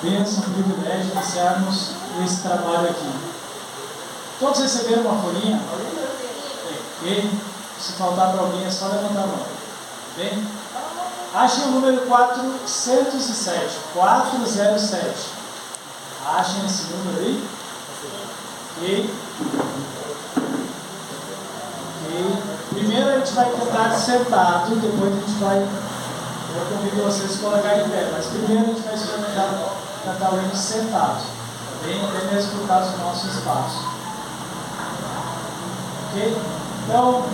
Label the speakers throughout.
Speaker 1: bênção, um privilégio iniciarmos esse trabalho aqui. Todos receberam uma folhinha? Ok? Se faltar para alguém é só levantar a mão. Bem? Achem o número 407. 407. Achem esse número aí. Ok? Ok. Primeiro a gente vai cantar sentado, depois a gente vai. Eu convido vocês a colocar em pé, mas primeiro a gente vai experimentar cantar o hino sentado, tá bem? Até mesmo por causa do nosso espaço. Ok? Então,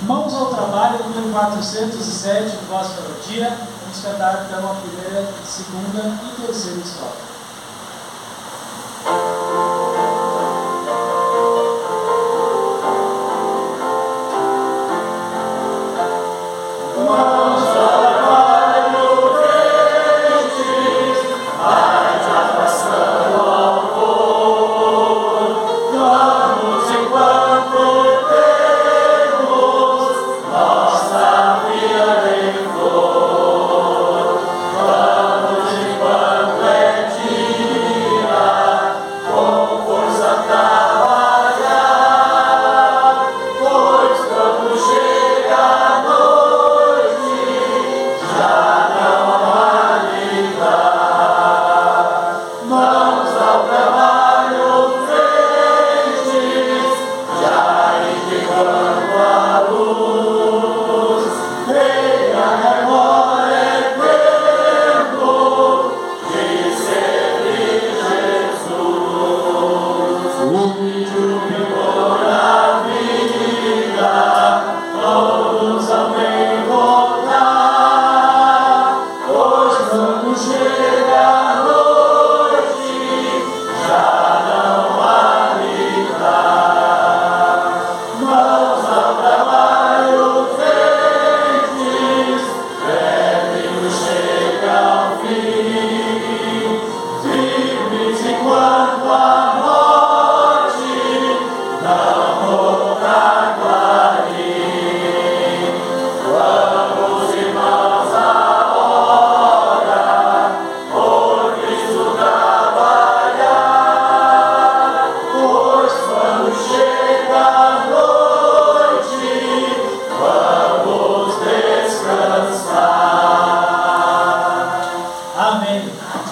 Speaker 1: mãos ao trabalho, número 407 do Voz Melodia. Vamos cantar então a primeira, segunda e terceira estrofe.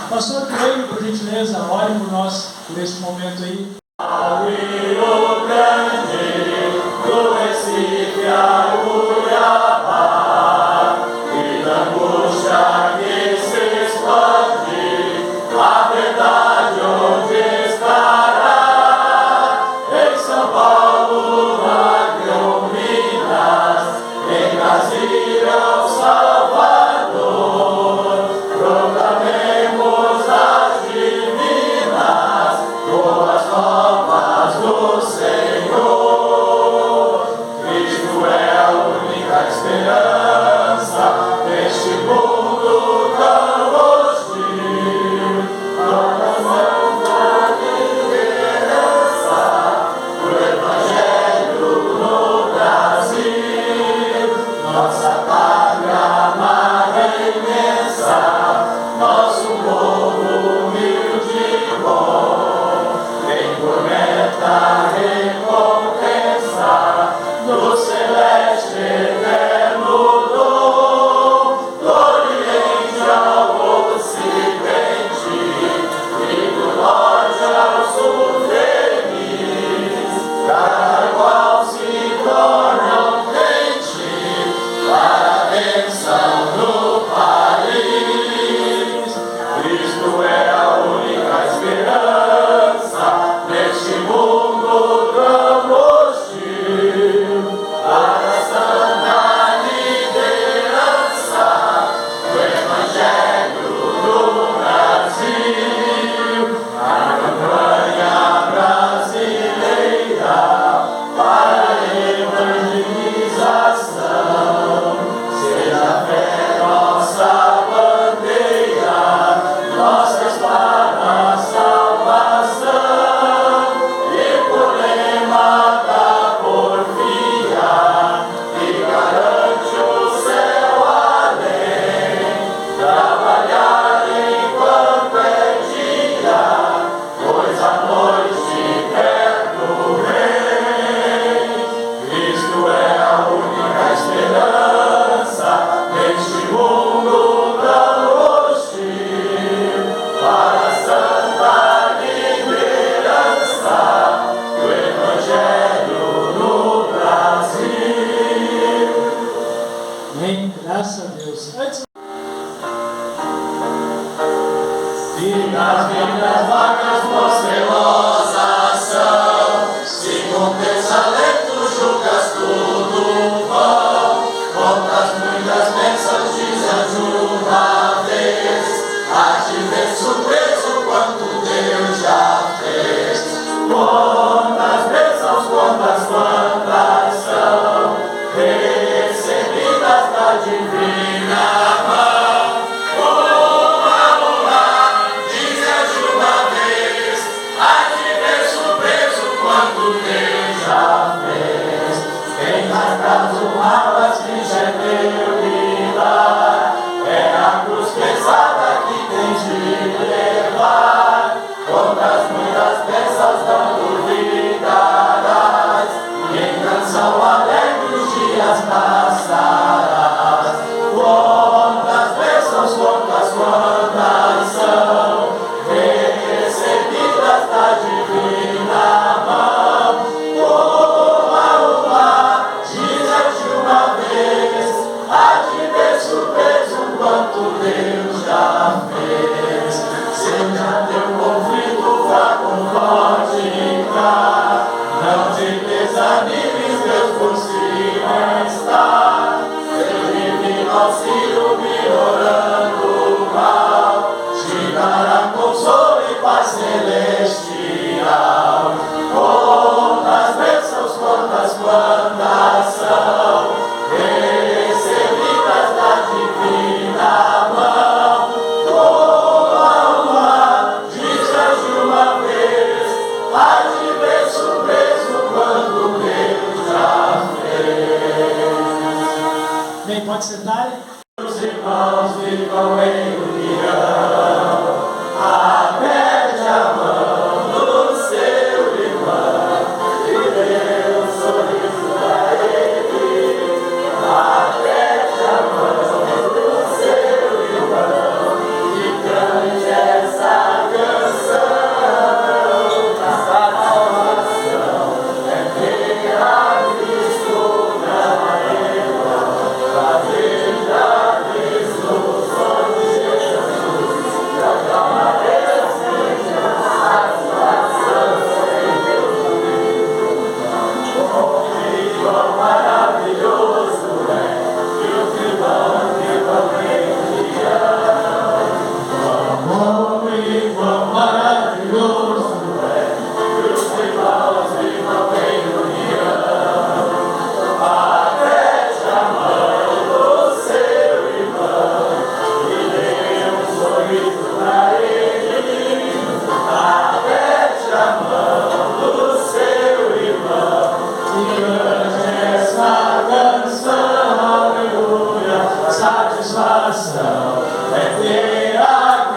Speaker 1: Pastor Cleio, por gentileza, ore por nós por este momento aí.
Speaker 2: Ao Rio Grande, do Recife a Cuiabá, e da angústia que se expande, a verdade onde estará? Em São Paulo, Acre, Minas, em Brasília, o Salvador, proclamemos as divinas boas novas do Senhor.
Speaker 1: E
Speaker 2: das vidas vagas procelosas são, se com teus talentos julgas tudo vão, quantas muitas bênçãos desejo uma vez, a te ver surpreso quanto Deus já fez. Quantas bênçãos, quantas são, recebidas da divina mão. Uma, desejo uma vez, a te ver surpreso quanto Deus já fez. Quem na casa honrava se já deu lidar, é a cruz pesada que tens de levar. Quantas muitas bênçãos não duvidarás, e em canção alegre os dias passarás. Quantas bênçãos, quantas são, recebidas da divina mão. Uma, diz-te uma vez, a te ver surpreso quanto Deus já fez. Seja teu conflito fraco ou forte, não te desanimes, Deus por cima está. Seu divino auxílio melhorando o mal, te dará consolo e paz celestial. Quantas bênçãos, quantas são, recebidas da divina mão. Uma, diz-te uma vez, a te ver surpreso quando Deus já fez.
Speaker 1: Bem, pode sentar.
Speaker 2: Os irmãos vivam em união, aperte a mão do seu irmão e dê um sorriso pra ele. Aperte a mão do seu irmão e cante essa canção. A salvação é ter a Cristo na rede, fazer já Cristo sonho de Jesus, e acalmar a situação sem Deus. Quão maravilhoso é que os irmãos vivam em união. Quão e quão maravilhoso é que os irmãos vivam em união. Aperte a mão do seu irmão e dê um sorriso pra ele. Aperte a mão do seu irmão e cante essa canção. Aleluia, satisfação é ter a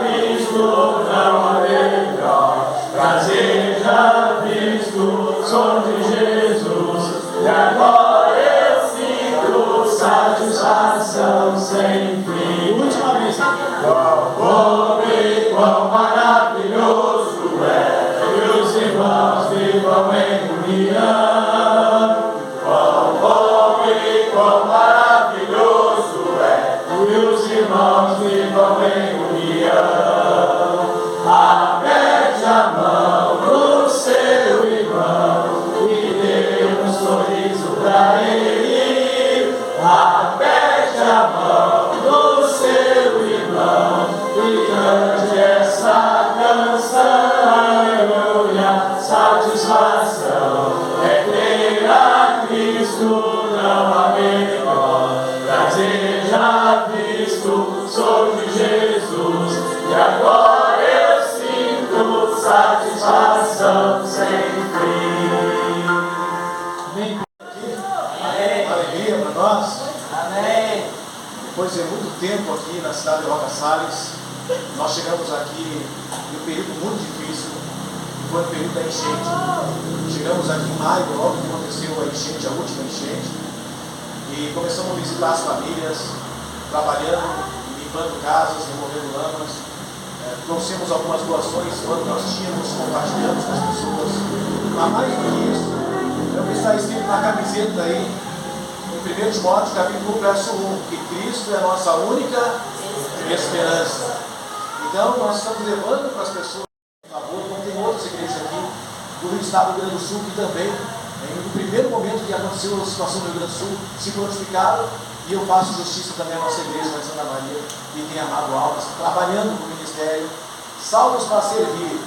Speaker 2: Cristo, não há melhor. Prazer já visto, som de Jesus, e agora eu sinto satisfação sem fim.
Speaker 1: Última vez.
Speaker 2: Quão bom e quão maravilhoso é que os irmãos vivam em união. Quão bom e quão maravilhoso é que os irmãos vivam em união. Aperte a mão do seu irmão e dê um sorriso pra ele. Aperte a mão do seu irmão e cante essa canção. Aleluia, satisfação é ter a Cristo, não há melhor. Prazer já visto, sou de Jesus, e agora eu sinto satisfação sem fim.
Speaker 1: Bem,
Speaker 3: Alegria para nós.
Speaker 2: Amém.
Speaker 3: Depois de muito tempo aqui na cidade de Roca Salles, nós chegamos aqui em um período muito difícil, que foi o período da enchente. Chegamos aqui em maio, logo que aconteceu a enchente, a última enchente, e começamos a visitar as famílias, trabalhando, limpando casas, removendo lamas. Trouxemos algumas doações, quando nós tínhamos, compartilhamos com as pessoas. Mas mais do que isso, é o que está escrito na camiseta aí, em 1 Timóteo, capítulo 1, verso 1, que Cristo é a nossa única esperança. Então, nós estamos levando para as pessoas, por favor, como tem outras igrejas aqui do estado do Rio Grande do Sul, que também, no primeiro momento que aconteceu a situação no Rio Grande do Sul, se prontificaram, e eu faço justiça também à nossa igreja, a Santa Maria, e tem amado almas, trabalhando no ministério, salvos para servir.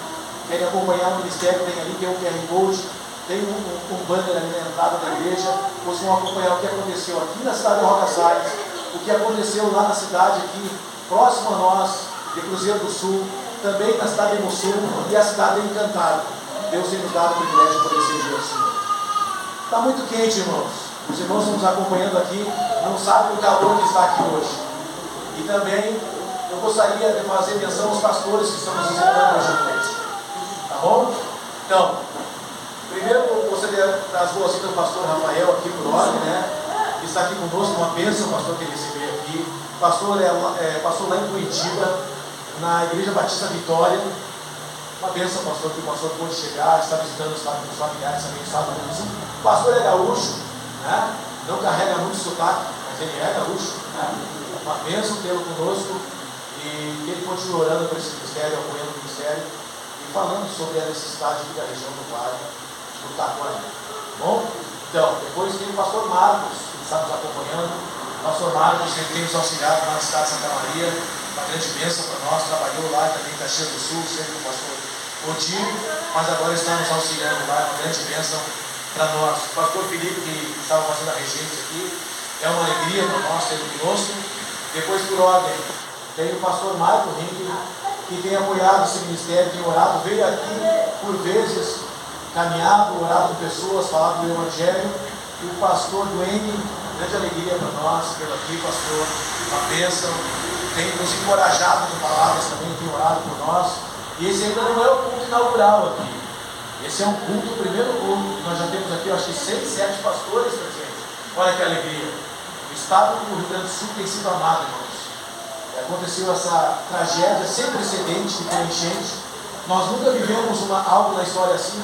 Speaker 3: Querem acompanhar o ministério, tem ali, tem um QR Code, tem um banner ali na entrada da igreja, vocês vão acompanhar o que aconteceu aqui na cidade de Roca Salles, o que aconteceu lá na cidade aqui, próximo a nós, de Cruzeiro do Sul, também na cidade de Mussum e a cidade de Encantado. Deus tem nos dado o privilégio de poder servir assim. Está muito quente, irmãos. Os irmãos estão nos acompanhando aqui, não sabem o calor que está aqui hoje. E também eu gostaria de fazer menção aos pastores que estão nos visitando hoje à noite. Tá bom? Então, primeiro eu gostaria de dar as boas-vindas ao pastor Rafael aqui por ordem, né? Que está aqui conosco, uma bênção, pastor, que ele recebeu aqui. Pastor pastor lá em Curitiba, na Igreja Batista Vitória. Uma bênção, pastor, que o pastor pôde chegar, está visitando os familiares também do estado do Rio Grande do Sul. O pastor é gaúcho, né? Não carrega muito sotaque, mas ele é gaúcho, né? Uma bênção tê-lo conosco e que ele continue orando por esse ministério, apoiando o ministério e falando sobre a necessidade aqui da região do Vale, do Taquari. Tá bom? Então, depois tem o pastor Marcos, que está nos acompanhando. O pastor Marcos, ele tem nos auxiliado lá na cidade de Santa Maria, uma grande bênção para nós, trabalhou lá também em Caxias do Sul, sempre com o pastor Odilo, mas agora está nos auxiliando lá, é uma grande bênção para nós. O pastor Felipe, que estava fazendo a regência aqui, é uma alegria para nós tê-lo conosco. Depois, por ordem, tem o pastor Marco Henrique, que tem apoiado esse ministério, tem orado, veio aqui por vezes, caminhado, orado com pessoas, falado do Evangelho. E o pastor Duane, grande alegria para nós, pelo aqui, pastor, uma bênção, tem nos encorajado com palavras também, tem orado por nós. E esse ainda não é o culto inaugural aqui. Esse é um culto, o primeiro culto, que nós já temos aqui, eu acho que 6, 7 pastores presentes. Olha que alegria. O estado do Rio Grande do Sul tem sido amado, irmãos. Aconteceu essa tragédia sem precedente, que foi enchente. Nós nunca vivemos algo na história assim.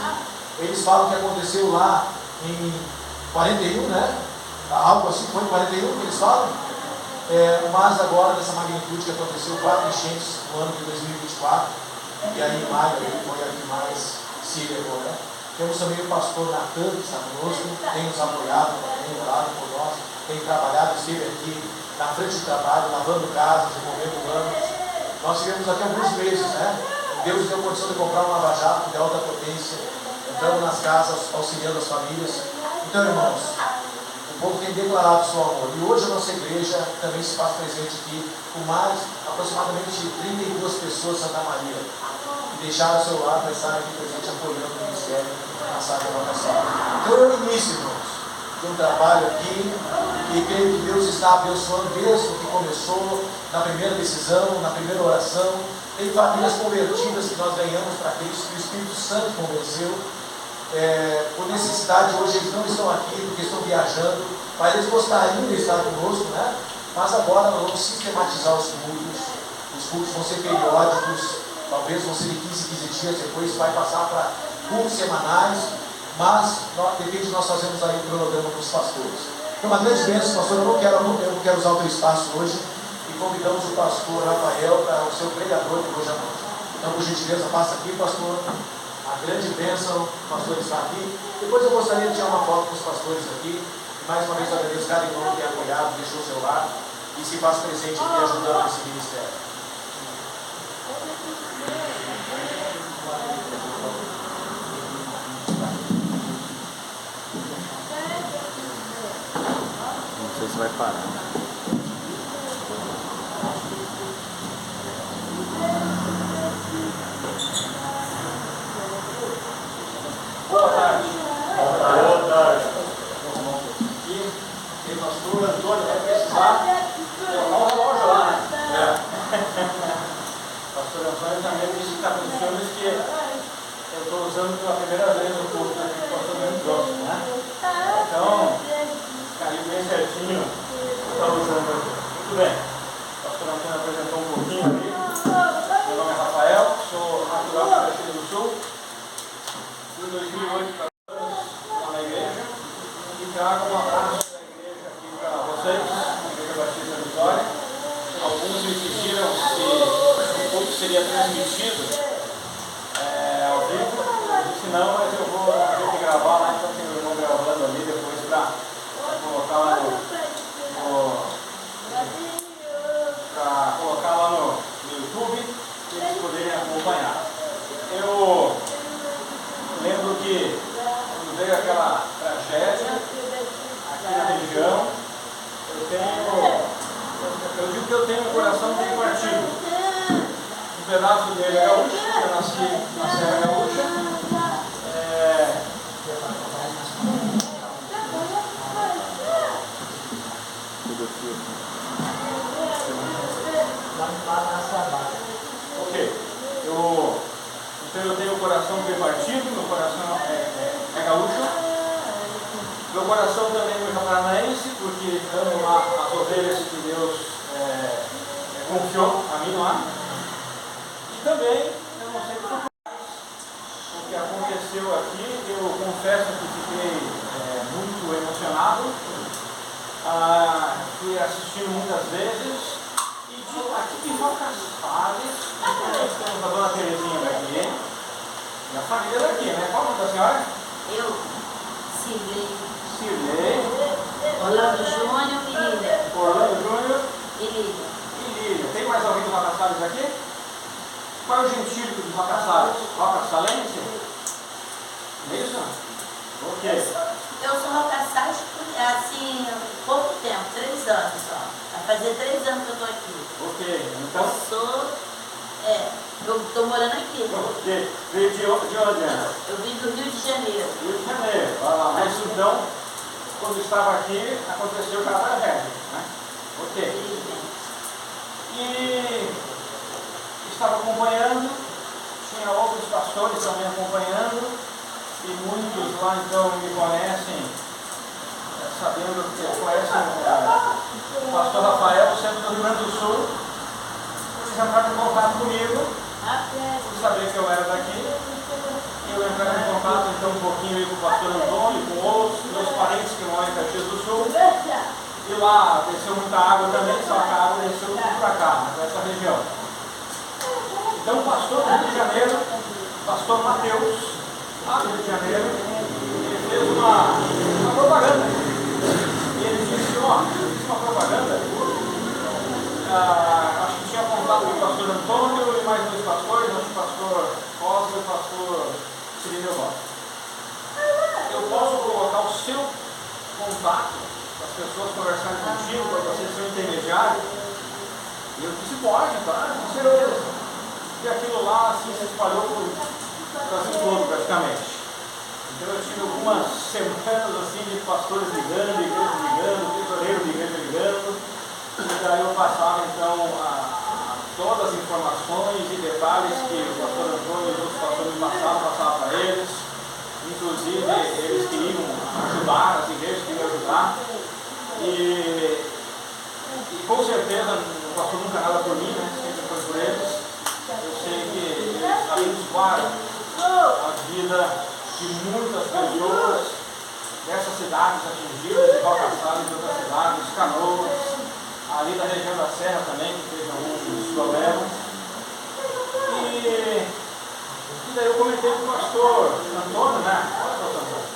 Speaker 3: Eles falam que aconteceu lá em 41, né? Algo assim, foi em 41 que eles falam. Mas agora, nessa magnitude que aconteceu, 4 enchentes no ano de 2024. E aí em maio foi a que mais se elevou, né? Temos também o pastor Natan, que está conosco, tem nos apoiado, tem orado por nós, tem trabalhado, esteve aqui na frente do trabalho, lavando casas, removendo ramos. Nós tivemos aqui alguns meses, né? Deus deu condição de comprar um lava-jato de alta potência, entrando nas casas, auxiliando as famílias. Então, irmãos, o povo tem declarado seu amor. E hoje a nossa igreja também se faz presente aqui com mais aproximadamente 32 pessoas de Santa Maria, que deixaram o seu lar para estar aqui presente apoiando o ministério na sala da nossa sala. Então é o início, irmãos, de um trabalho aqui, e creio que Deus está abençoando desde o que começou, na primeira decisão, na primeira oração. Tem famílias convertidas que nós ganhamos para Cristo, que o Espírito Santo convenceu. Por necessidade, hoje eles não estão aqui porque estão viajando, mas eles gostariam de estar conosco, né? Mas agora nós vamos sistematizar os cultos vão ser periódicos, talvez vão ser de 15 dias, depois vai passar para cultos semanais, mas depende de nós fazermos aí o cronograma com os pastores. Então, uma grande bênção, pastor, eu não quero usar o teu espaço hoje, e convidamos o pastor Rafael para o seu pregador de hoje à noite. Então, por gentileza, passa aqui, pastor. A grande bênção, o pastor está aqui. Depois eu gostaria de tirar uma foto com os pastores aqui. E mais uma vez eu agradeço cada irmão que tem apoiado, deixou o seu lado e se faz presente aqui ajudando esse ministério.
Speaker 4: Não sei se vai parar.
Speaker 3: Boa tarde. Boa tarde. Aqui, tem pastor Antônio, vai precisar colocar o relógio lá, né? Pastor Antônio também disse que está com filmes que eu estou usando pela primeira vez o curso aqui que o pastor me trouxe, né? Então, caiu bem certinho o que eu estou usando aqui. Muito bem. O pastor Antônio apresentou um pouquinho ali. Meu nome é Rafael, sou natural de Caxias do Sul. Em 2008 para na igreja e trago um abraço da igreja aqui para vocês, a Igreja Batista Vitória. Alguns me pediram se o culto seria
Speaker 5: transmitido ao vivo. Se não, mas eu vou ter que gravar lá, então tem meu irmão gravando ali depois para colocar lá no YouTube e eles poderem acompanhar. Eu lembro que quando veio aquela tragédia aqui na região, eu digo que eu tenho um coração bem partido. Um pedaço dele é gaúcho, eu nasci na Serra Gaúcha. Ok. Então eu tenho o coração bem partido, meu coração é gaúcho. Meu coração também é paranaense, porque amo lá as ovelhas que Deus confiou a mim lá. E também, eu não sei o que aconteceu aqui, eu confesso que fiquei muito emocionado. Fui assistindo muitas vezes. E aqui de Rocas Salles, nós temos a dona Terezinha daqui, e a família daqui, né? Qual é o nome da senhora?
Speaker 6: Eu,
Speaker 5: Cirlei,
Speaker 6: Orlando Júnior e Lília.
Speaker 5: Orlando Júnior
Speaker 6: E Lília.
Speaker 5: e Lília. Tem mais alguém do Rocas Salles aqui? Qual é o gentílico de Rocas Salles? Rocas Salense? É isso? Ok.
Speaker 6: Eu sou rocaçais assim, pouco tempo, 3 anos só. Vai fazer 3 anos que eu estou aqui.
Speaker 5: Ok, então.
Speaker 6: Eu estou morando aqui.
Speaker 5: Ok. Veio de onde, Ana?
Speaker 6: Eu vim do Rio de Janeiro.
Speaker 5: Rio de Janeiro. Mas então, quando estava aqui, aconteceu o tragédia, né? Ok. E estava acompanhando, tinha outros pastores também acompanhando, e muitos lá então me conhecem, sabendo que conhecem o pastor Rafael, sempre do Rio Grande do Sul. Eles entraram em contato comigo, por saber que eu era daqui. Eu entrava em contato então um pouquinho aí com o pastor Antônio, com outros meus parentes que moram em Caxias do Sul. E lá desceu muita água também, só que a água desceu tudo para cá, para essa região. Então o pastor do Rio de Janeiro, o pastor Mateus, lá do Rio de Janeiro, ele fez uma propaganda. E ele disse, fiz uma propaganda. Acho que tinha contato com o pastor Antônio e mais 2 pastores, acho que o pastor Costa e o pastor Cirilo Costa. Eu posso colocar o seu contato para as pessoas conversarem contigo, para você ser um intermediário? E eu disse, pode, claro, com certeza. E aquilo lá assim se espalhou por o Brasil todo praticamente. Então eu tive algumas semanas assim de pastores ligando, igrejas ligando, tesoureiro de igreja ligando. E daí eu passava então todas as informações e detalhes que o pastor Antônio e os outros pastores passava para eles. Inclusive eles queriam ajudar, as igrejas queriam ajudar. E com certeza o pastor nunca nada por mim, né? Sempre foi por eles. Eu sei que eles abençoaram a vida de muitas pessoas dessas cidades atingidas, de Rocas Salles, de outras cidades, Canoas, ali da região da Serra também, que teve alguns problemas. E daí eu comentei com o pastor Antônio, né? Olha, pastor Antônio,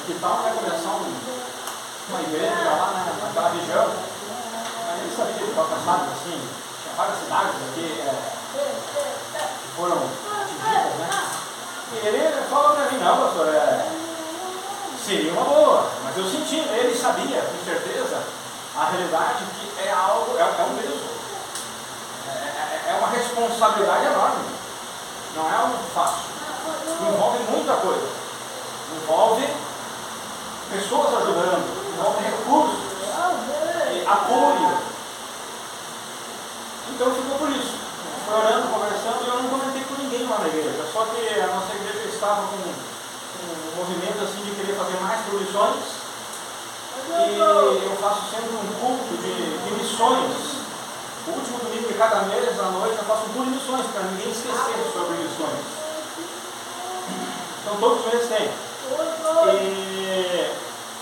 Speaker 5: que tal começar uma igreja lá naquela região? Mas ele sabia de Rocas Salles, assim, tinha várias cidades aqui que foram atingidas, né? E ele falou para mim, não, pastor, seria uma boa, mas eu senti, ele sabia, com certeza, a realidade que é algo, é um peso, é uma responsabilidade enorme, não é algo fácil, envolve muita coisa, envolve pessoas ajudando, envolve recursos, e apoio. Então ficou por isso, foi orando, conversando, e eu não comentei com ninguém lá na igreja, só que a nossa igreja estava com um movimento assim de querer fazer mais missões. E eu faço sempre um culto de missões. O último domingo de cada mês, à noite, eu faço um culto de missões, para ninguém esquecer sobre missões. Então todos os meses tem.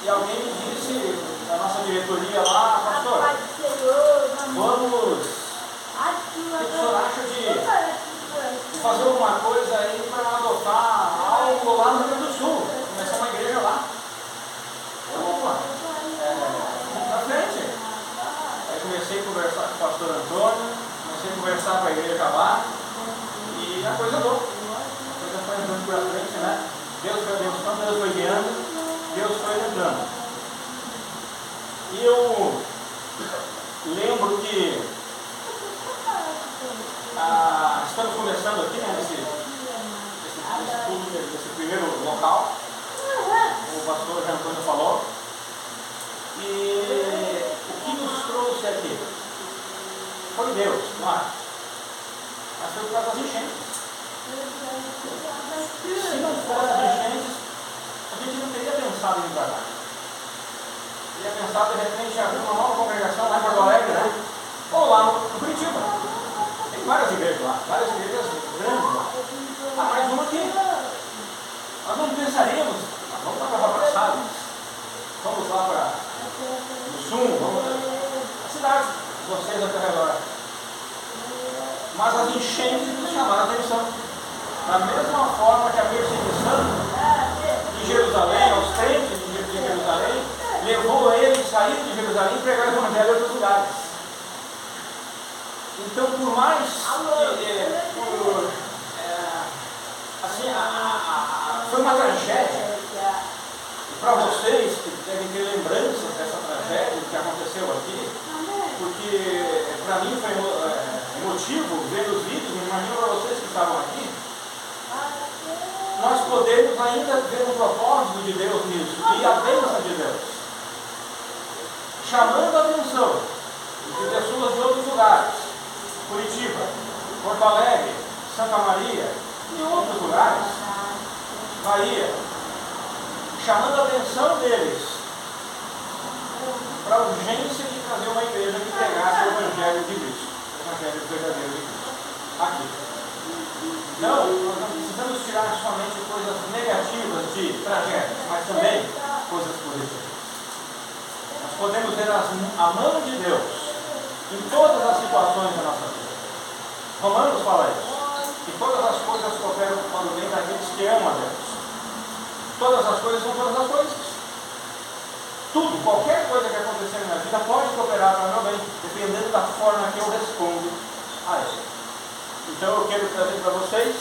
Speaker 5: E alguém me disse, da nossa diretoria lá, pastor, vamos O que o senhor acha de fazer alguma coisa aí para adotar algo lá no Rio Grande do Sul? Começar uma igreja lá. Opa! Vamos pra frente. Aí comecei a conversar com o pastor Antônio, comecei a conversar com a igreja lá, e a coisa andou. A coisa foi andando pra frente, né? Deus foi abençoando, Deus foi guiando, Deus foi lembrando. E eu lembro que estamos começando aqui, né, nesse primeiro local, o pastor Antônio falou, e o que nos trouxe aqui foi Deus, claro, mas foi por causa das enchentes. Se não fosse as enchentes, a gente não teria pensado em ir para lá. Teria pensado de repente em abrir uma nova congregação lá em Porto Alegre, né? Ou lá no Curitiba. Tem várias igrejas lá, várias igrejas grandes lá. Mais uma aqui. Nós não pensaríamos, vamos lá para Salles, vamos lá para o Sul, vamos as cidades, vocês ao redor. Mas as enchentes nos chamaram a atenção. Da mesma forma que a perseguição de Jerusalém, aos crentes de Jerusalém, levou eles a sair de Jerusalém e pregar o evangelho em outros lugares. Então, por mais foi uma tragédia. E para vocês que devem ter lembranças dessa tragédia que aconteceu aqui, porque para mim foi emotivo ver os vídeos, imagino para vocês que estavam aqui, nós podemos ainda ver o propósito de Deus nisso e a bênção de Deus, chamando a atenção de pessoas de outros lugares, Curitiba, Porto Alegre, Santa Maria e outros lugares, Bahia, chamando a atenção deles para a urgência de trazer uma igreja que pregasse o Evangelho de Cristo, o Evangelho verdadeiro de Cristo, aqui. Não, nós não precisamos tirar somente coisas negativas de tragédias, mas também coisas positivas. Nós podemos ver a mão de Deus em todas as situações da nossa vida. Romanos fala isso, que todas as coisas cooperam para o bem daqueles que amam a Deus. Todas as coisas são todas as coisas. Tudo, qualquer coisa que acontecer na minha vida pode cooperar para o meu bem, dependendo da forma que eu respondo a Ele. Então eu quero trazer para vocês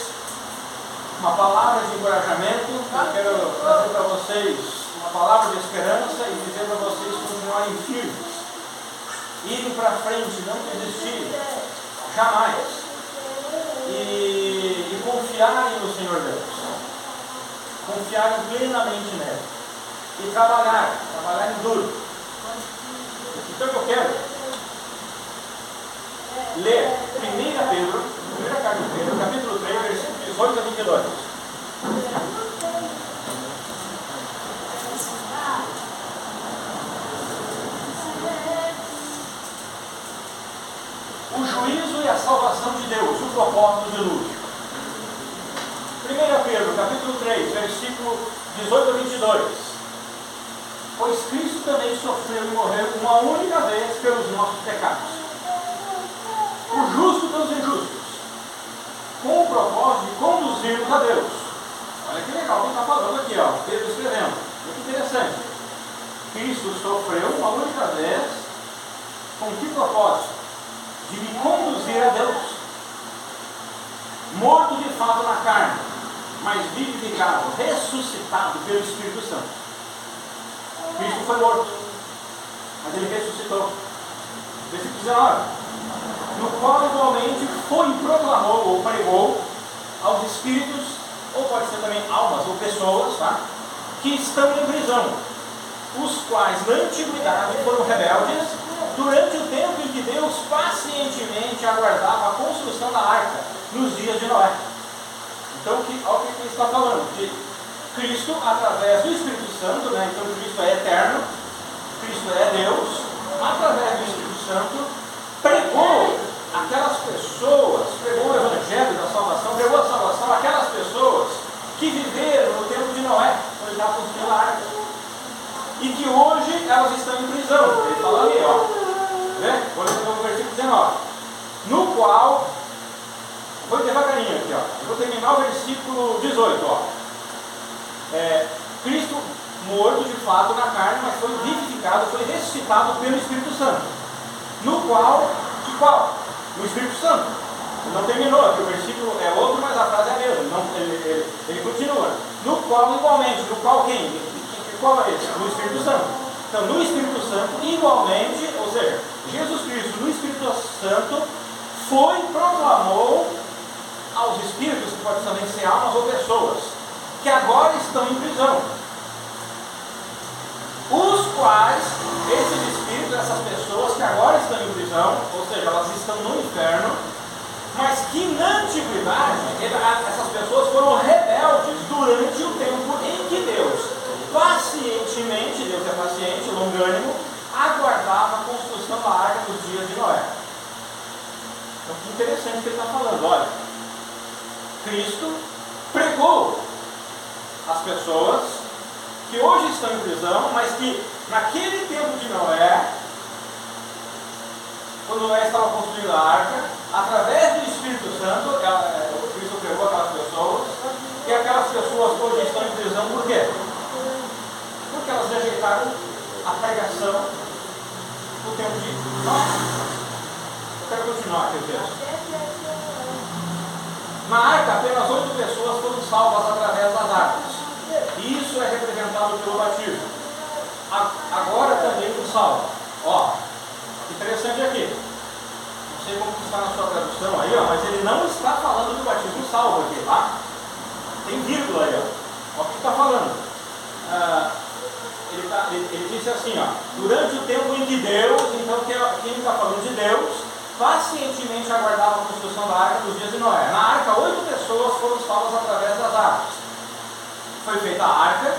Speaker 5: uma palavra de encorajamento, eu quero trazer para vocês uma palavra de esperança e dizer para vocês continuarem firmes, irem para frente, não desistirem, jamais, e confiarem no Senhor Deus, confiarem plenamente nele e trabalharem duro. Então eu quero ler 1 Pedro, primeira carta de Pedro, capítulo 3, versículos 18 a 22. O juízo e a salvação de Deus, o propósito do dilúvio. 1 Pedro, capítulo 3, versículo 18 a 22. Pois Cristo também sofreu e morreu uma única vez pelos nossos pecados, o justo pelos injustos, com o propósito de conduzir-nos a Deus. Olha que legal, quem está falando aqui, ó, Pedro escrevendo, muito interessante. Cristo sofreu uma única vez, com que propósito? De me conduzir a Deus. Morto de fato na carne, mas vivificado, ressuscitado pelo Espírito Santo. Cristo foi morto, mas ele ressuscitou. Versículo 19. No qual igualmente foi e proclamou ou pregou aos espíritos, ou pode ser também almas ou pessoas, tá? Que estão em prisão, os quais na antiguidade foram rebeldes, durante o tempo em que Deus pacientemente aguardava a construção da arca, nos dias de Noé. Então, olha o que ele está falando, que Cristo, através do Espírito Santo, né? Então Cristo é eterno, Cristo é Deus, através do Espírito Santo, pregou aquelas pessoas, pregou o Evangelho da salvação, pregou a salvação àquelas pessoas que viveram no tempo de Noé, quando ele estava construindo a arca, e que hoje elas estão em prisão. Ele fala ali, ó, né? Vou ler o versículo 19. No qual, vou devagarinho aqui, ó. Eu vou terminar o versículo 18, ó. Cristo morto de fato na carne, mas foi vivificado, foi ressuscitado pelo Espírito Santo. No qual, que qual? No Espírito Santo. Não terminou aqui, o versículo é outro, mas a frase é a mesma. Ele continua. No qual igualmente, no qual quem? Qual é esse? No Espírito Santo. Então, no Espírito Santo, igualmente, ou seja, Jesus Cristo, no Espírito Santo, proclamou aos espíritos, que podem também ser almas ou pessoas, que agora estão em prisão. Os quais, esses espíritos, essas pessoas que agora estão em prisão, ou seja, elas estão no inferno, mas que na antiguidade, essas pessoas foram rebeldes durante o tempo em que Deus, pacientemente, Deus é paciente, longânimo, aguardava a construção da arca nos dias de Noé. Então, que interessante que ele está falando. Olha, Cristo pregou as pessoas que hoje estão em prisão, mas que naquele tempo de Noé, quando Noé estava construindo a arca, através do Espírito Santo, Cristo pregou aquelas pessoas, e aquelas pessoas hoje estão em prisão por quê? Porque elas rejeitaram a pregação no tempo de Noé. Eu quero continuar aqui o texto. Na arca, apenas 8 pessoas foram salvas através das águas. E isso é representado pelo batismo. Agora também nos salva. Ó, interessante aqui. Não sei como está na sua tradução aí, ó, mas ele não está falando do batismo salvo aqui, tá? Tem vírgula aí, ó. Ó o que está falando. Ele disse assim, ó, durante o tempo em que Deus, então quem está falando de Deus, pacientemente aguardava a construção da arca nos dias de Noé. Na arca, 8 pessoas foram salvas através das águas. Foi feita a arca,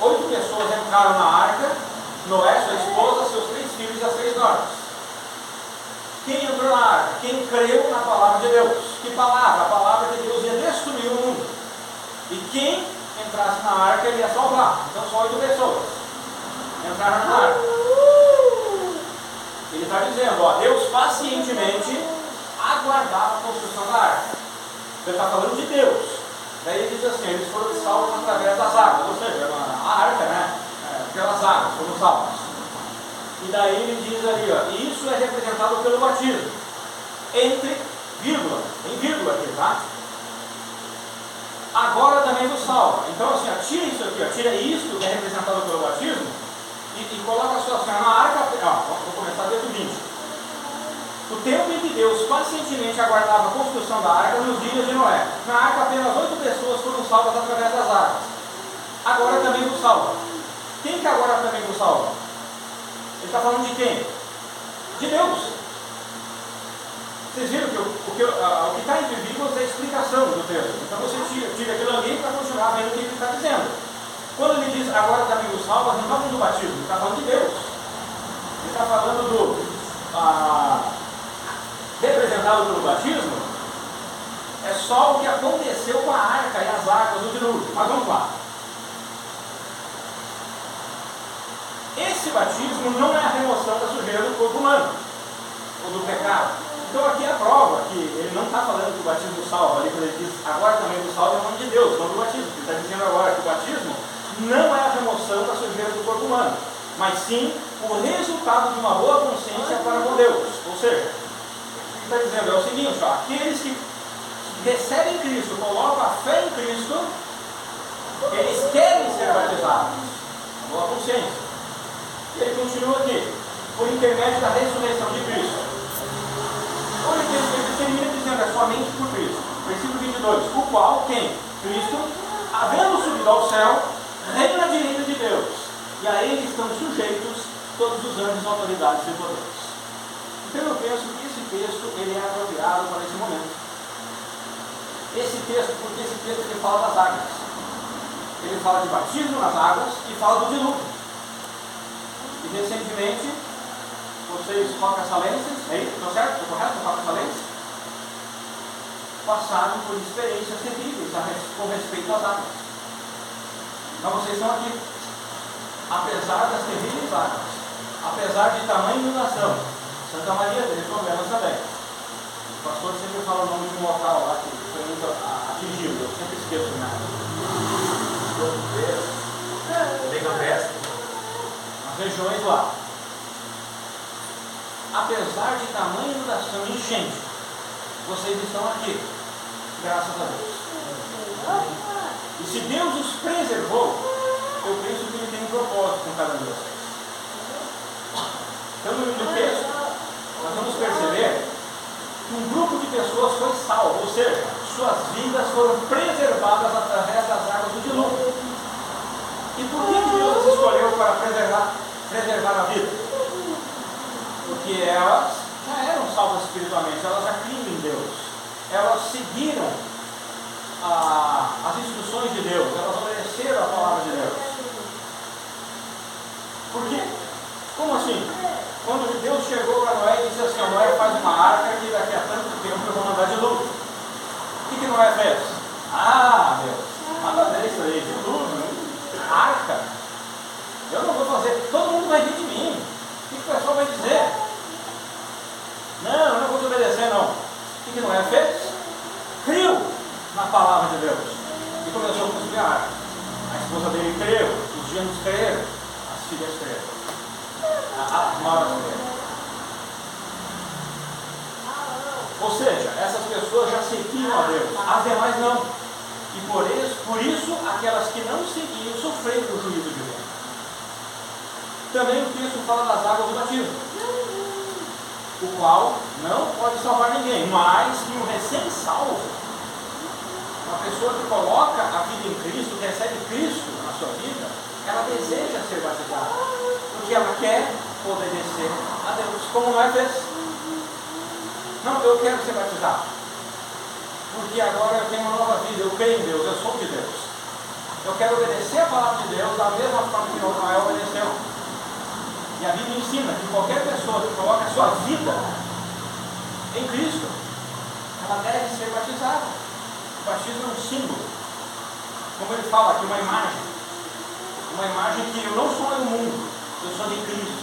Speaker 5: 8 pessoas entraram na arca, Noé, sua esposa, seus 3 filhos e as 3 noras. Quem entrou na arca? Quem creu na palavra de Deus. Que palavra? A palavra que Deus ia destruir o mundo. E quem entrasse na arca, ele ia salvar. Então só 8 pessoas entraram na arca. Ele está dizendo, ó, Deus pacientemente aguardava a construção da arca. Ele está falando de Deus. Daí ele diz assim, eles foram salvos através das águas, ou seja, a arca, né? Aquelas águas foram salvas. E daí ele diz ali, ó, e isso é representado pelo batismo. Entre vírgula, tem vírgula aqui, tá? Agora também nos salva. Então assim, ó, tira isso aqui, ó, tira isso que é representado pelo batismo e coloca a sua assim, na arca, ó, vou começar desde o 20. O tempo em que Deus pacientemente aguardava a construção da arca nos dias de Noé. Na arca apenas 8 pessoas foram salvas através das águas. Agora também nos salva. Quem que agora também nos salva? Ele está falando de quem? De Deus. Vocês viram que o que está entre vírgulas é a explicação do texto. Então você tira aquilo ali para continuar vendo o que ele está dizendo. Quando ele diz agora também nos salva, ele não está falando do batismo, ele está falando de Deus. Ele está falando do representado pelo batismo, é só o que aconteceu com a arca e as águas do dilúvio. Mas vamos lá. Esse batismo não é a remoção da sujeira do corpo humano, ou do pecado. Então aqui é a prova que ele não está falando que o batismo salva, ali quando ele diz agora também do salva, é o nome de Deus, não do batismo. Ele está dizendo agora que o batismo não é a remoção da sujeira do corpo humano, mas sim o resultado de uma boa consciência para com Deus. Ou seja, está dizendo é o seguinte, ó, aqueles que recebem Cristo, colocam a fé em Cristo, eles querem ser batizados, boa consciência. E ele continua aqui, por intermédio da ressurreição de Cristo. Olha o texto, ele termina dizendo, é somente por Cristo. Versículo 22, o qual, quem? Cristo, havendo subido ao céu, reina à direita de Deus, e a ele estão sujeitos todos os anjos, autoridades e poderes. Então eu penso que esse texto ele é apropriado para esse momento. Esse texto, porque esse texto ele fala das águas. Ele fala de batismo nas águas e fala do dilúvio. E recentemente, vocês rocasalenses, estou certo? Estou correto? Rocasalenses? Passaram por experiências terríveis com respeito às águas. Então vocês estão aqui. Apesar das terríveis águas, apesar de tamanha inundação, Santa Maria teve problemas também. pastor sempre fala o nome de um local lá que foi muito atingido, eu sempre esqueço de nada. As regiões lá. Apesar de tamanha inundação e enchente, vocês estão aqui, graças a Deus. E se Deus os preservou, eu penso que Ele tem um propósito com cada um de vocês. Então, no texto, nós vamos perceber que um grupo de pessoas foi salvo, ou seja, suas vidas foram preservadas através das águas do dilúvio. E por que Deus as escolheu para preservar a vida? Porque elas já eram salvas espiritualmente, elas já criam em Deus, elas seguiram as instruções de Deus, elas obedeceram a palavra de Deus. Por quê? Como assim? Quando Deus chegou para Noé e disse assim: Noé, faz uma arca que daqui a tanto tempo eu vou mandar dilúvio. O que Noé fez? Deus, manda ver isso aí, dilúvio, arca. Eu não vou fazer, todo mundo vai rir de mim. O que o pessoal vai dizer? Não, eu não vou te obedecer não. O que Noé fez? Criou na palavra de Deus e começou a construir a arca. A esposa dele creu, os gêmeos creram, as filhas creram, as noras creram. Ou seja, essas pessoas já seguiam a Deus, as demais não. E por isso aquelas que não seguiam sofreram o juízo de Deus. Também o texto fala das águas do batismo, o qual não pode salvar ninguém, mas que o recém-salvo, uma pessoa que coloca a vida em Cristo, que recebe Cristo na sua vida, ela deseja ser batizada, porque ela quer obedecer a Deus, como Noé fez. Não, eu quero ser batizado, porque agora eu tenho uma nova vida, eu creio em Deus, eu sou de Deus. Eu quero obedecer a palavra de Deus da mesma forma que Noé obedeceu. E a Bíblia ensina que qualquer pessoa que coloca a sua vida em Cristo, ela deve ser batizada. O batismo é um símbolo. Como ele fala aqui, uma imagem que eu não sou do mundo, eu sou de Cristo.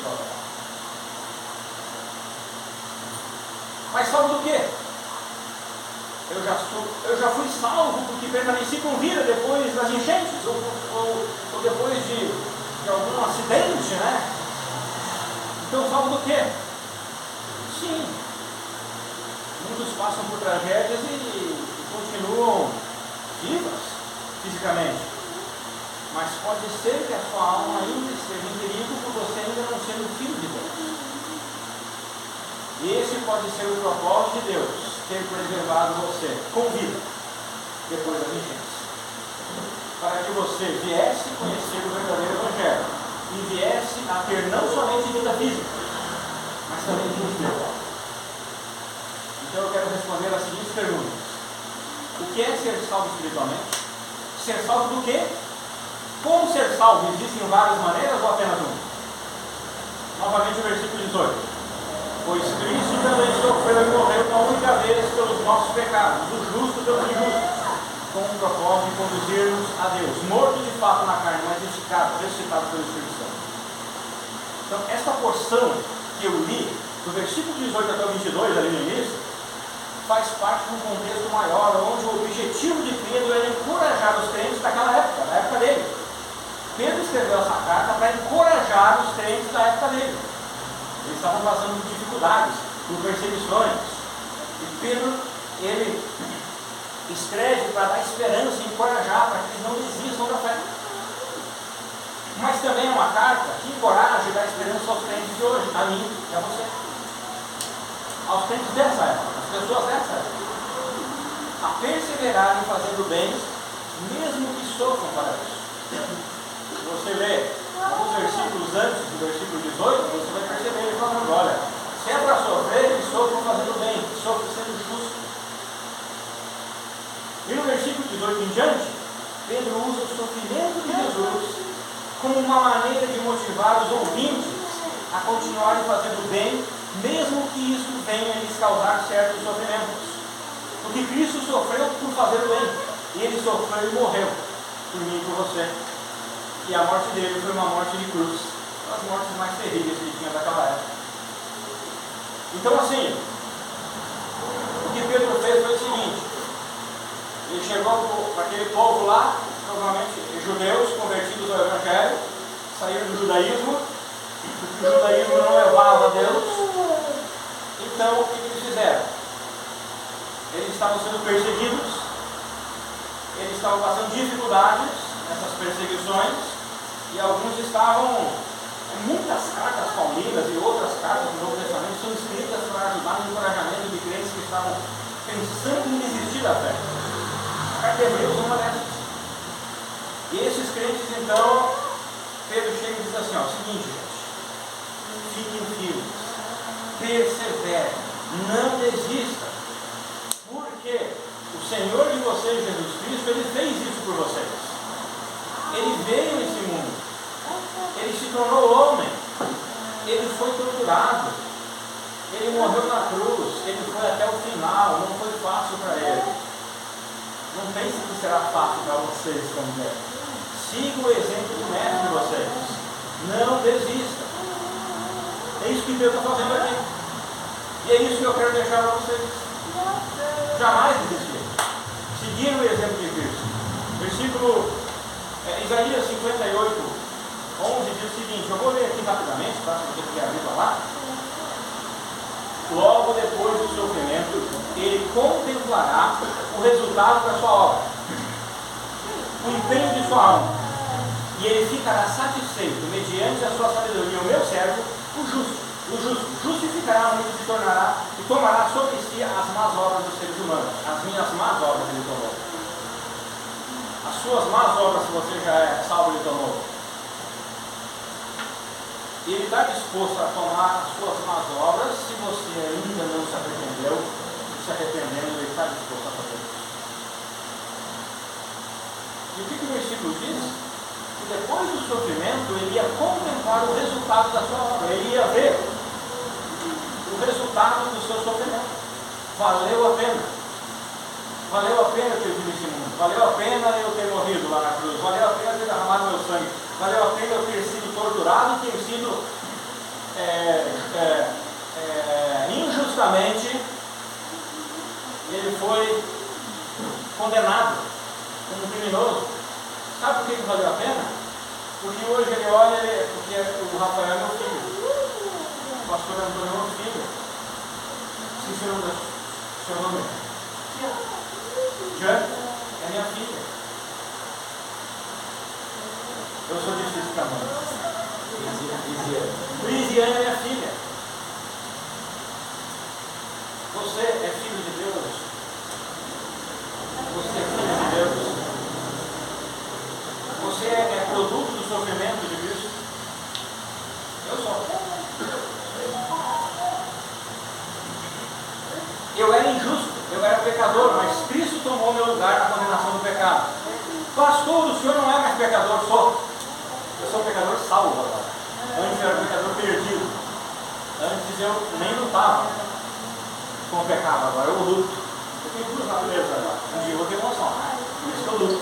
Speaker 5: Mas salvo do quê? Eu já fui salvo porque permaneci com vida depois das enchentes, ou depois de algum acidente, né? Então, salvo do quê? Sim. Muitos passam por tragédias e continuam vivas fisicamente. Mas pode ser que a sua alma ainda esteja em perigo por você ainda não ser um filho de Deus. E esse pode ser o propósito de Deus, ter preservado você com vida depois das enchentes. Para que você viesse conhecer o verdadeiro Evangelho e viesse a ter não somente vida física, mas também vida espiritual. Então eu quero responder as seguintes perguntas: o que é ser salvo espiritualmente? Ser salvo do quê? Como ser salvo? Existem várias maneiras ou apenas uma? Novamente o versículo 18. Pois Cristo também sofreu e morreu uma única vez pelos nossos pecados, o justo pelos injustos, com o propósito de conduzir-nos a Deus, morto de fato na carne, mas ressuscitado pelo Espírito Santo. Então, esta porção que eu li, do versículo 18 até o 22, ali no início, faz parte de um contexto maior, onde o objetivo de Pedro era encorajar os crentes daquela época, da época dele. Pedro escreveu essa carta para encorajar os crentes da época dele. Eles estavam passando por dificuldades, por perseguições. E Pedro, ele escreve para dar esperança e encorajar, para que eles não desistam da fé. Mas também é uma carta que encoraja e dá esperança aos crentes de hoje, a mim e a você. Aos crentes dessa época, às pessoas dessa época. A perseverarem fazendo bem, mesmo que sofram para isso. Se você lê alguns versículos antes do versículo 18, você vai perceber ele falando: olha, se é para sofrer, que sofram fazendo bem, que sofram sendo justo. E no versículo 18 em diante, Pedro usa o sofrimento de Jesus como uma maneira de motivar os ouvintes a continuarem fazendo bem, mesmo que isso venha lhes causar certos sofrimentos. Porque Cristo sofreu por fazer o bem, e Ele sofreu e morreu por mim e por você. E a morte dele foi uma morte de cruz, uma das mortes mais terríveis que tinha daquela época. Então, assim, o que Pedro fez foi o seguinte: ele chegou para aquele povo lá, provavelmente judeus convertidos ao Evangelho, saíram do judaísmo, porque o judaísmo não levava a Deus. Então, o que eles fizeram? Eles estavam sendo perseguidos, eles estavam passando dificuldades nessas perseguições, e alguns estavam. Muitas cartas paulinas e outras cartas do Novo Testamento são escritas para ajudar no encorajamento de crentes que estavam pensando em desistir da fé. A carta de Hebreus é uma dessas. E esses crentes, então, Pedro chega e diz assim: ó, o seguinte, gente, fiquem firmes, perseverem, não desistam, porque o Senhor de vocês, Jesus Cristo, Ele fez isso por vocês. Ele veio nesse mundo. Ele se tornou homem, ele foi torturado, ele morreu na cruz, ele foi até o final, não foi fácil para ele. Não pense que será fácil para vocês também. Siga o exemplo do mestre de vocês, não desista. É isso que Deus está fazendo aqui, e é isso que eu quero deixar para vocês. Jamais desistir, seguir o exemplo de Cristo. Versículo Isaías 58, 11 diz o seguinte, eu vou ler aqui rapidamente, tá? Se você quiser abrir para lá. Logo depois do sofrimento, ele contemplará o resultado da sua obra, o empenho de sua alma, e ele ficará satisfeito mediante a sua sabedoria. O meu servo, o justo, justificará muito e tornará e tomará sobre si as más obras dos seres humanos. As minhas más obras ele tomou. As suas más obras, se você já é salvo, ele tomou. E ele está disposto a tomar as suas más obras se você ainda não se arrependeu. Se arrependendo, ele está disposto a fazer isso. E o que o versículo diz? Que depois do sofrimento ele ia contemplar o resultado da sua obra. Ele ia ver o resultado do seu sofrimento. Valeu a pena. Valeu a pena ter vindo nesse mundo. Valeu a pena eu ter morrido lá na cruz. Valeu a pena ter derramado meu sangue. Valeu a pena eu ter sido torturado e ter sido injustamente ele foi condenado como criminoso. Sabe por que valeu a pena? Porque hoje ele olha, porque o Rafael é meu filho, o pastor Antônio é meu filho. Esqueci o seu nome. Jean é minha filha. Eu sou difícil para a mãe. Lisiane é minha filha. Você é filho de Deus. Você é filho de Deus. Você é produto do sofrimento de Cristo. Eu sou. Eu era injusto, eu era pecador, mas Cristo tomou meu lugar na condenação do pecado. Pastor, o senhor não é mais pecador, eu sou pecador salvo agora. Antes eu era pecador perdido. Antes eu nem lutava com o pecado, agora eu luto. Eu tenho duas naturezas agora. Um dia eu vou ter emoção, por isso que eu luto.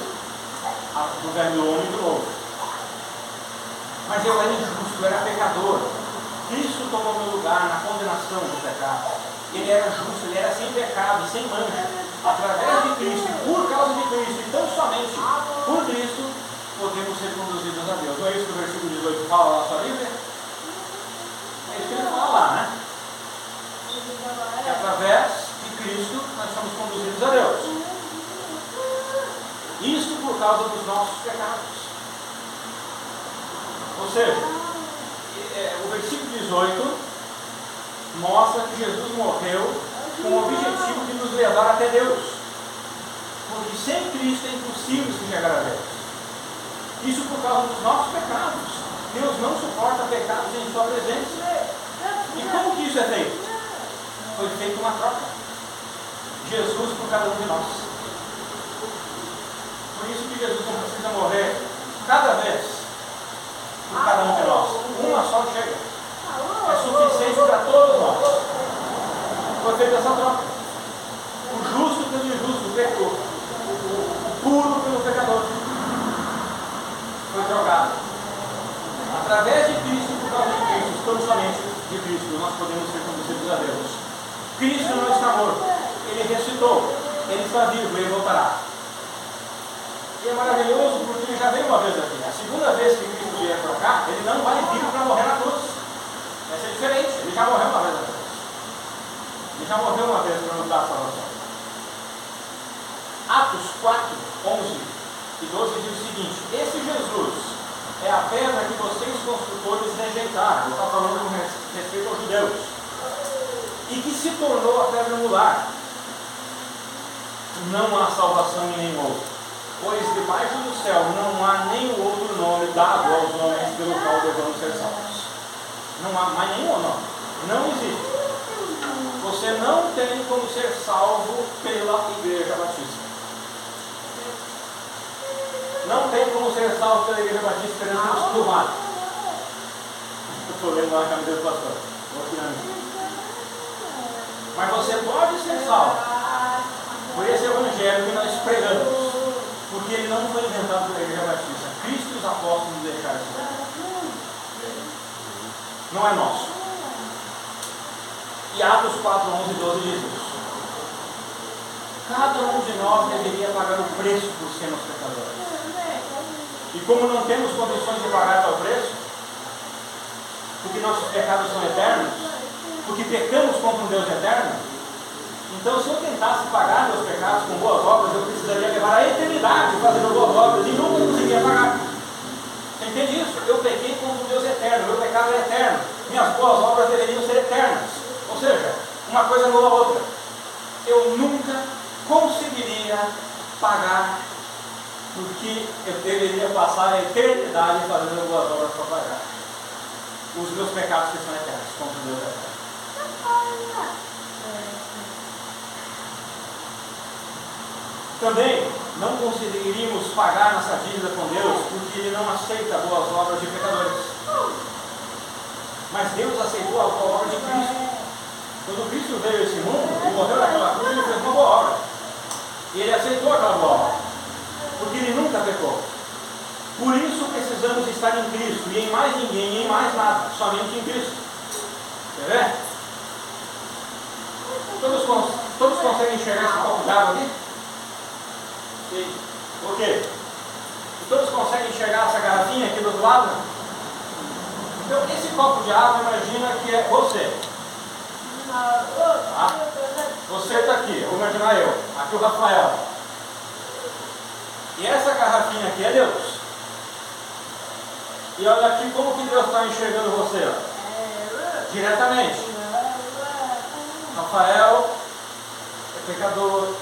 Speaker 5: Do velho homem e do novo. Mas eu era injusto, eu era pecador. Cristo tomou meu lugar na condenação do pecado. Ele era justo, ele era sem pecado, sem mancha. Através de Cristo, por causa de Cristo, e tão somente por Cristo, podemos ser conduzidos a Deus. Não é isso que o versículo 18 fala na sua Bíblia? É isso que ele fala lá, né? Que através de Cristo nós somos conduzidos a Deus. Isso por causa dos nossos pecados. Ou seja, o versículo 18 mostra que Jesus morreu com o objetivo de nos levar até Deus. Porque sem Cristo é impossível se chegar a Deus. Isso por causa dos nossos pecados. Deus não suporta pecados em sua presença. E como que isso é feito? Foi feita uma troca. Jesus por cada um de nós. Por isso que Jesus não precisa morrer cada vez por cada um de nós. Uma só chega. É suficiente para todos nós. Foi feita essa troca. O justo pelo injusto, o puro pelo pecador. Foi trocado. Através de Cristo, por causa de Cristo, tão somente de Cristo, nós podemos ser conduzidos a Deus. Cristo não está morto. Ele ressuscitou. ressuscitou, ele está vivo, ele voltará. E é maravilhoso porque ele já veio uma vez aqui. A segunda vez que Cristo vier para cá, ele não vai vir para morrer na cruz. Vai ser diferente, ele já morreu uma vez na cruz. Ele já morreu uma vez para nos dar a salvação. Atos 4, 11 e 12 diz o seguinte: esse Jesus é a pedra que vocês construtores rejeitaram. Ele está falando com respeito aos judeus. E que se tornou a pedra angular. Não há salvação em nenhum outro, pois debaixo do céu não há nenhum outro nome dado aos homens pelo qual devemos ser salvos. Não há mais nenhum nome. Não existe. Você não tem como ser salvo pela Igreja Batista. Não tem como ser salvo pela Igreja Batista perante o mato. Eu estou lendo lá a camisa do pastor. Vou aqui na minha. Mas você pode ser salvo por esse evangelho que nós pregamos, porque ele não foi inventado pela Igreja Batista. Cristo e os apóstolos nos deixaram esse evangelho. Não é nosso. E Atos 4, 11 e 12 diz isso. Cada um de nós deveria pagar o preço por sermos pecadores. E como não temos condições de pagar tal preço, porque nossos pecados são eternos, porque pecamos contra um Deus eterno, então se eu tentasse pagar meus pecados com boas obras, eu precisaria levar a eternidade fazendo boas obras e nunca conseguiria pagar. Você entende isso? Eu pequei contra um Deus eterno, meu pecado é eterno, minhas boas obras deveriam ser eternas. Ou seja, uma coisa anula a outra. Eu nunca conseguiria pagar, porque eu deveria passar a eternidade fazendo boas obras para pagar os meus pecados que são eternos contra o Deus eterno. Também não conseguiríamos pagar nossa dívida com Deus, porque Ele não aceita boas obras de pecadores. Mas Deus aceitou a boa obra de Cristo. Quando Cristo veio a esse mundo e morreu naquela cruz, Ele fez uma boa obra. E Ele aceitou aquela boa obra, porque Ele nunca pecou. Por isso precisamos estar em Cristo, e em mais ninguém, e em mais nada, somente em Cristo. Quer ver? Todos conseguem enxergar esse copo d'água aqui? Sim. Ok. E todos conseguem enxergar essa garrafinha aqui do outro lado? Então, esse copo de água, imagina que é você. Tá? Você está aqui, vou imaginar eu. Aqui o Rafael. E essa garrafinha aqui é Deus. E olha aqui como que Deus está enxergando você. Ó. Diretamente. Rafael é pecador,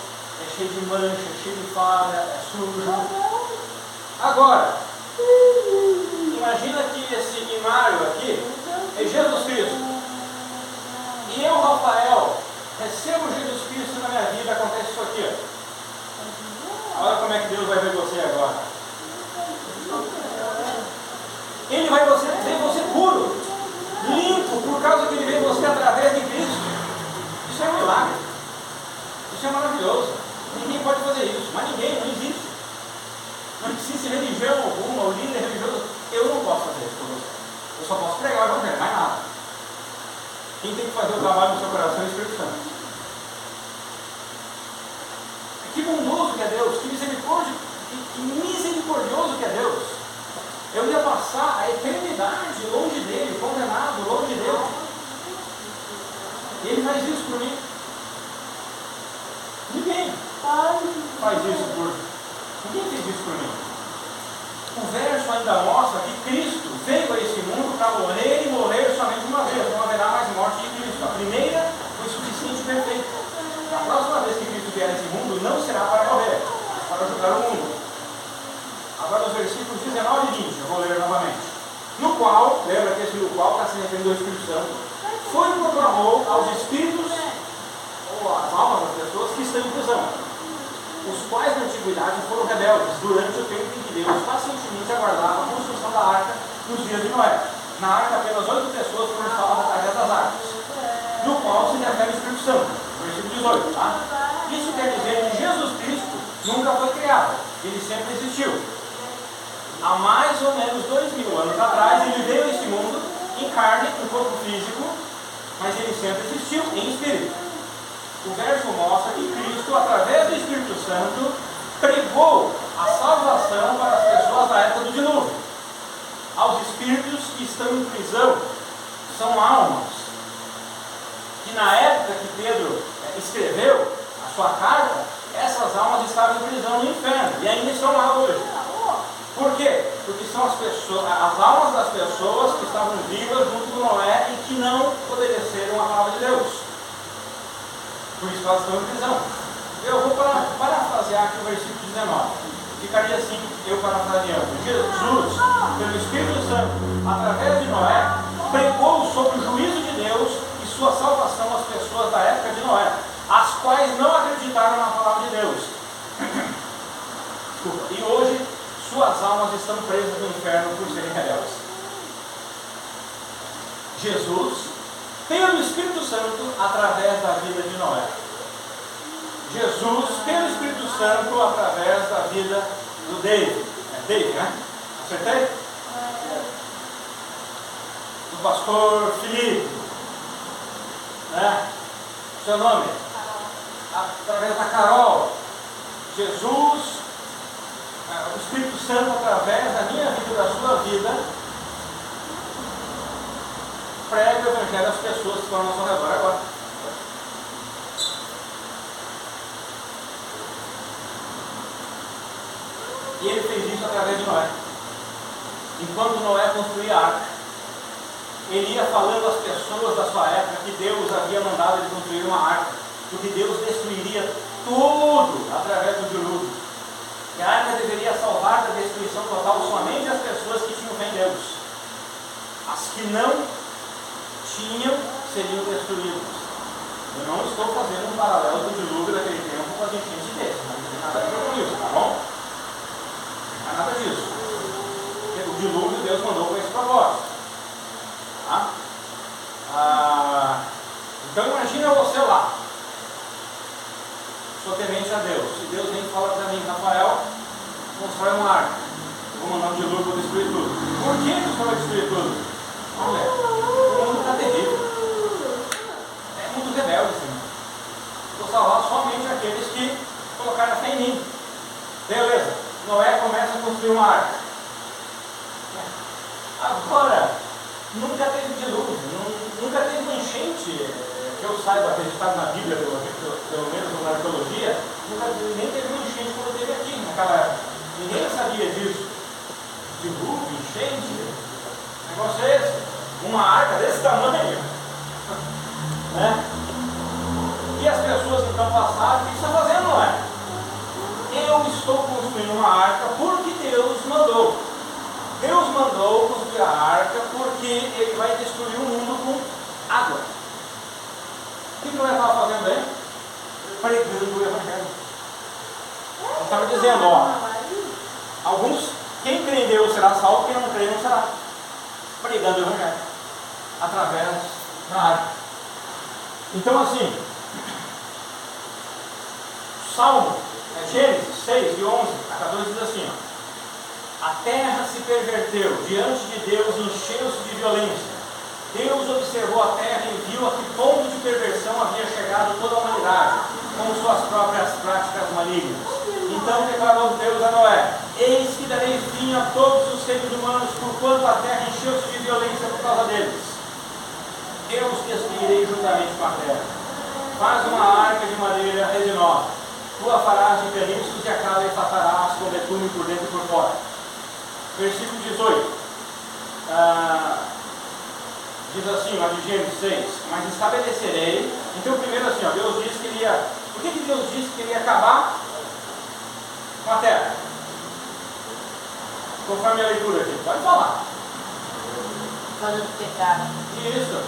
Speaker 5: é cheio de mancha, é cheio de falha, é sujo. Agora, imagina que esse inário aqui é Jesus Cristo. E eu, Rafael, recebo Jesus Cristo na minha vida, acontece isso aqui. Ó. Olha como é que Deus vai ver você agora. Ele vai ver você puro, limpo, por causa que Ele vê você através de Cristo. Isso é um milagre. Isso é maravilhoso. Ninguém pode fazer isso, mas ninguém, não existe. Não existe religião alguma, o líder religioso. Eu não posso fazer isso por você. Eu só posso pregar o evangelho, mais nada. Quem tem que fazer o trabalho no seu coração é o Espírito Santo. Que bondoso que é Deus, que misericordioso que é Deus. Eu ia passar a eternidade longe dele, condenado, longe dele. E Ele faz isso por mim. Ninguém faz isso por mim. Ninguém fez isso por mim. O verso ainda mostra que Cristo veio a esse mundo para morrer e morrer somente uma vez. Não haverá mais morte de Cristo. A primeira foi suficiente e perfeita. A próxima vez que Cristo vier a esse mundo não será para morrer, mas para julgar o mundo. Agora os versículos 19 e 20, eu vou ler novamente. No qual, lembra que esse no qual está se referindo ao Espírito Santo, foi e proclamou aos espíritos, ou às almas das pessoas que estão em prisão, os quais na antiguidade foram rebeldes durante o tempo em que Deus pacientemente aguardava a construção da arca nos dias de Noé. Na arca apenas 8 pessoas foram salvas através das arcas, no qual se refere o Espírito Santo, versículo 18, tá? Isso quer dizer que Jesus Cristo nunca foi criado, ele sempre existiu. Há mais ou menos 2000 anos atrás, ele veio a este mundo em carne, em corpo físico, mas ele sempre existiu em espírito. o verso mostra que Cristo, através do Espírito Santo, pregou a salvação para as pessoas da época do dilúvio. Aos espíritos que estão em prisão, são almas que na época que Pedro escreveu a sua carta, essas almas estavam em prisão no inferno e ainda estão lá hoje. Por quê? Porque são as almas das pessoas que estavam vivas junto com Noé e que não obedeceram a palavra de Deus. Por isso elas estão em prisão. Eu vou parafrasear aqui o versículo 19. Ficaria assim, eu parafraseando. Jesus, pelo Espírito Santo, através de Noé, pregou sobre o juízo de Deus e sua salvação às pessoas da época de Noé, as quais não acreditaram na palavra de Deus. Desculpa. E hoje, suas almas estão presas no inferno por serem rebeldes. Jesus, pelo Espírito Santo, através da vida de Noé. Jesus, pelo Espírito Santo, através da vida do David. É David, né? Acertei? Do pastor Felipe. Né? Seu nome? Através da Carol. Jesus, o Espírito Santo, através da minha vida e da sua vida, prega o Evangelho às pessoas que estão ao nosso redor agora. E ele fez isso através de Noé. Enquanto Noé construía a arca, ele ia falando às pessoas da sua época que Deus havia mandado ele construir uma arca, porque Deus destruiria tudo através do dilúvio. Que a arca deveria salvar da destruição total somente as pessoas que tinham fé em Deus. As que não tinham seriam destruídas. Eu não estou fazendo um paralelo do dilúvio daquele tempo com as enchentes desse, não tem nada a ver com isso, tá bom? Não é nada disso. Porque o dilúvio Deus mandou com esse propósito. Tá? Então imagina você lá. Sou temente a Deus. Se Deus nem fala para mim, Rafael, constrói uma arca. Eu vou mandar um dilúvio para destruir tudo. Por que o Senhor vai destruir tudo? Olha, o mundo está terrível. É muito rebelde, Senhor. Vou salvar somente aqueles que colocaram a fé em mim. Beleza. Noé começa a construir uma arca. Agora, nunca teve dilúvio, nunca teve uma enchente, que eu saiba, acreditado na Bíblia, pelo menos na arqueologia, nem teve uma enchente como teve aqui naquela época. Ninguém sabia disso. Dilúvio, enchente, que negócio é esse? Uma arca desse tamanho. Né? E as pessoas então passaram, o que está fazendo, não é? Eu estou construindo uma arca porque Deus mandou. Deus mandou construir a arca porque Ele vai destruir o mundo com água. O que Noé estava fazendo aí? Pregando o Evangelho. Ele estava dizendo, alguns, quem crê em Deus será salvo, quem não crê não será. Pregando o Evangelho. Através da arca. Então assim, Salmo, Gênesis 6, de 11 a 14 diz assim, a terra se perverteu, diante de Deus encheu-se de violência. Deus observou a terra e viu a que ponto de perversão havia chegado toda a humanidade, com suas próprias práticas malignas. Então declarou Deus a Noé, eis que darei fim a todos os seres humanos, porquanto a terra encheu-se de violência por causa deles. Eu os destruirei juntamente com a terra. Faz uma arca de madeira resinosa. Tu a farás de caniços e a casa enfatarás com betume por dentro e por fora. Versículo 18. Diz assim, lá de Gênesis 6. Mas estabelecerei. Então, primeiro assim, Deus disse que ele ia. Por que Deus disse que ele ia acabar com a terra? Conforme a leitura aqui. Pode falar.
Speaker 6: Por causa do pecado.
Speaker 5: Isso.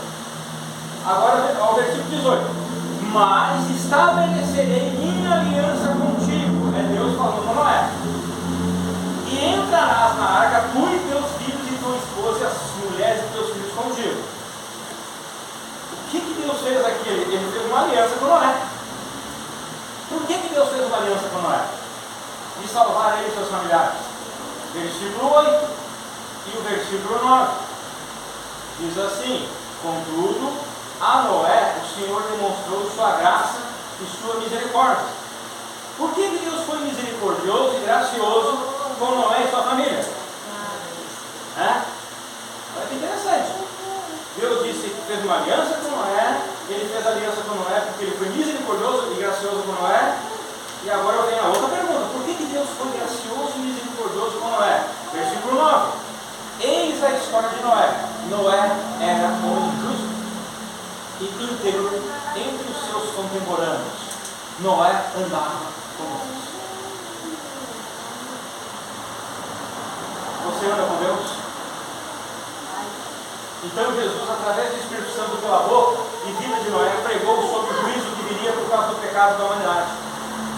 Speaker 5: Agora, ao versículo 18. Mas estabelecerei minha aliança contigo. É Deus falando com Noé. E entrarás na arca, tu e teus filhos e tua esposa e as mulheres e teus filhos contigo. O que Deus fez aqui? Ele fez uma aliança com Noé. Por que Deus fez uma aliança com Noé? De salvar ele e seus familiares. Versículo 8 e o versículo 9. Diz assim, contudo, a Noé, o Senhor demonstrou sua graça e sua misericórdia. Por que Deus foi misericordioso e gracioso com Noé e sua família? Olha que interessante. Deus disse que fez uma aliança com Noé, ele fez aliança com Noé porque ele foi misericordioso e gracioso com Noé. E agora vem a outra pergunta: por que Deus foi gracioso e misericordioso com Noé? Versículo 9. Eis a história de Noé. Noé era homem justo e íntegro entre os seus contemporâneos. Noé andava com Deus. Você anda com Deus? Então Jesus, através do Espírito Santo pela boca e vida de Noé, pregou sobre o juízo que viria por causa do pecado da humanidade.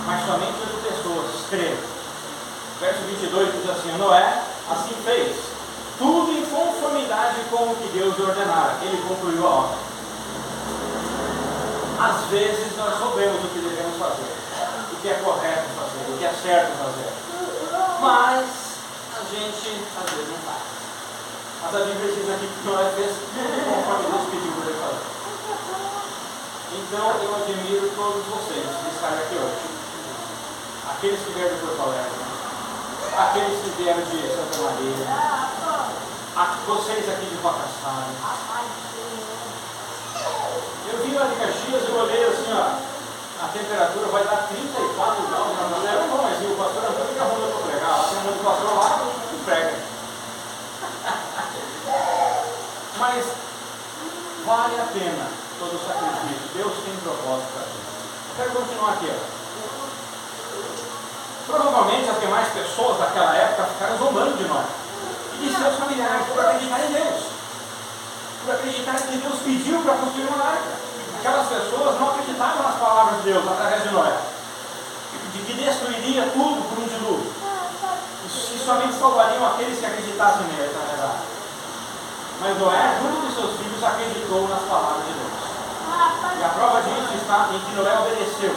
Speaker 5: Mas somente as pessoas creram. Verso 22 diz assim: Noé assim fez, tudo em conformidade com o que Deus lhe ordenara. Ele concluiu a obra. Às vezes nós sabemos o que devemos fazer, o que é correto fazer, o que é certo fazer, mas a gente às vezes não faz. Mas a Bíblia diz aqui que Noé fez tudo conforme Deus pediu para ele fazer. Então eu admiro todos vocês que estarem aqui hoje. Aqueles que vieram de Porto Alegre, aqueles que vieram de Santa Maria, vocês aqui de Vacaçara. Eu vim lá de Caxias, eu olhei assim, ó, a temperatura vai dar 34 graus na manhã. Bom, mas o pastor Antônio que arruma para pregar, lá tem um monte de pastor lá e prega. Mas vale a pena todo o sacrifício. Deus tem propósito para isso. Quero continuar aqui. Provavelmente as demais pessoas daquela época ficaram zombando de nós e de seus familiares por acreditar em Deus, por acreditar que Deus pediu para construir uma arca. Aquelas pessoas não acreditavam nas palavras de Deus através de Noé, de que destruiria tudo por um dilúvio, e somente salvariam aqueles que acreditassem nele, na verdade. Mas Noé, junto com seus filhos, acreditou nas palavras de Deus. E a prova disso está em que Noé obedeceu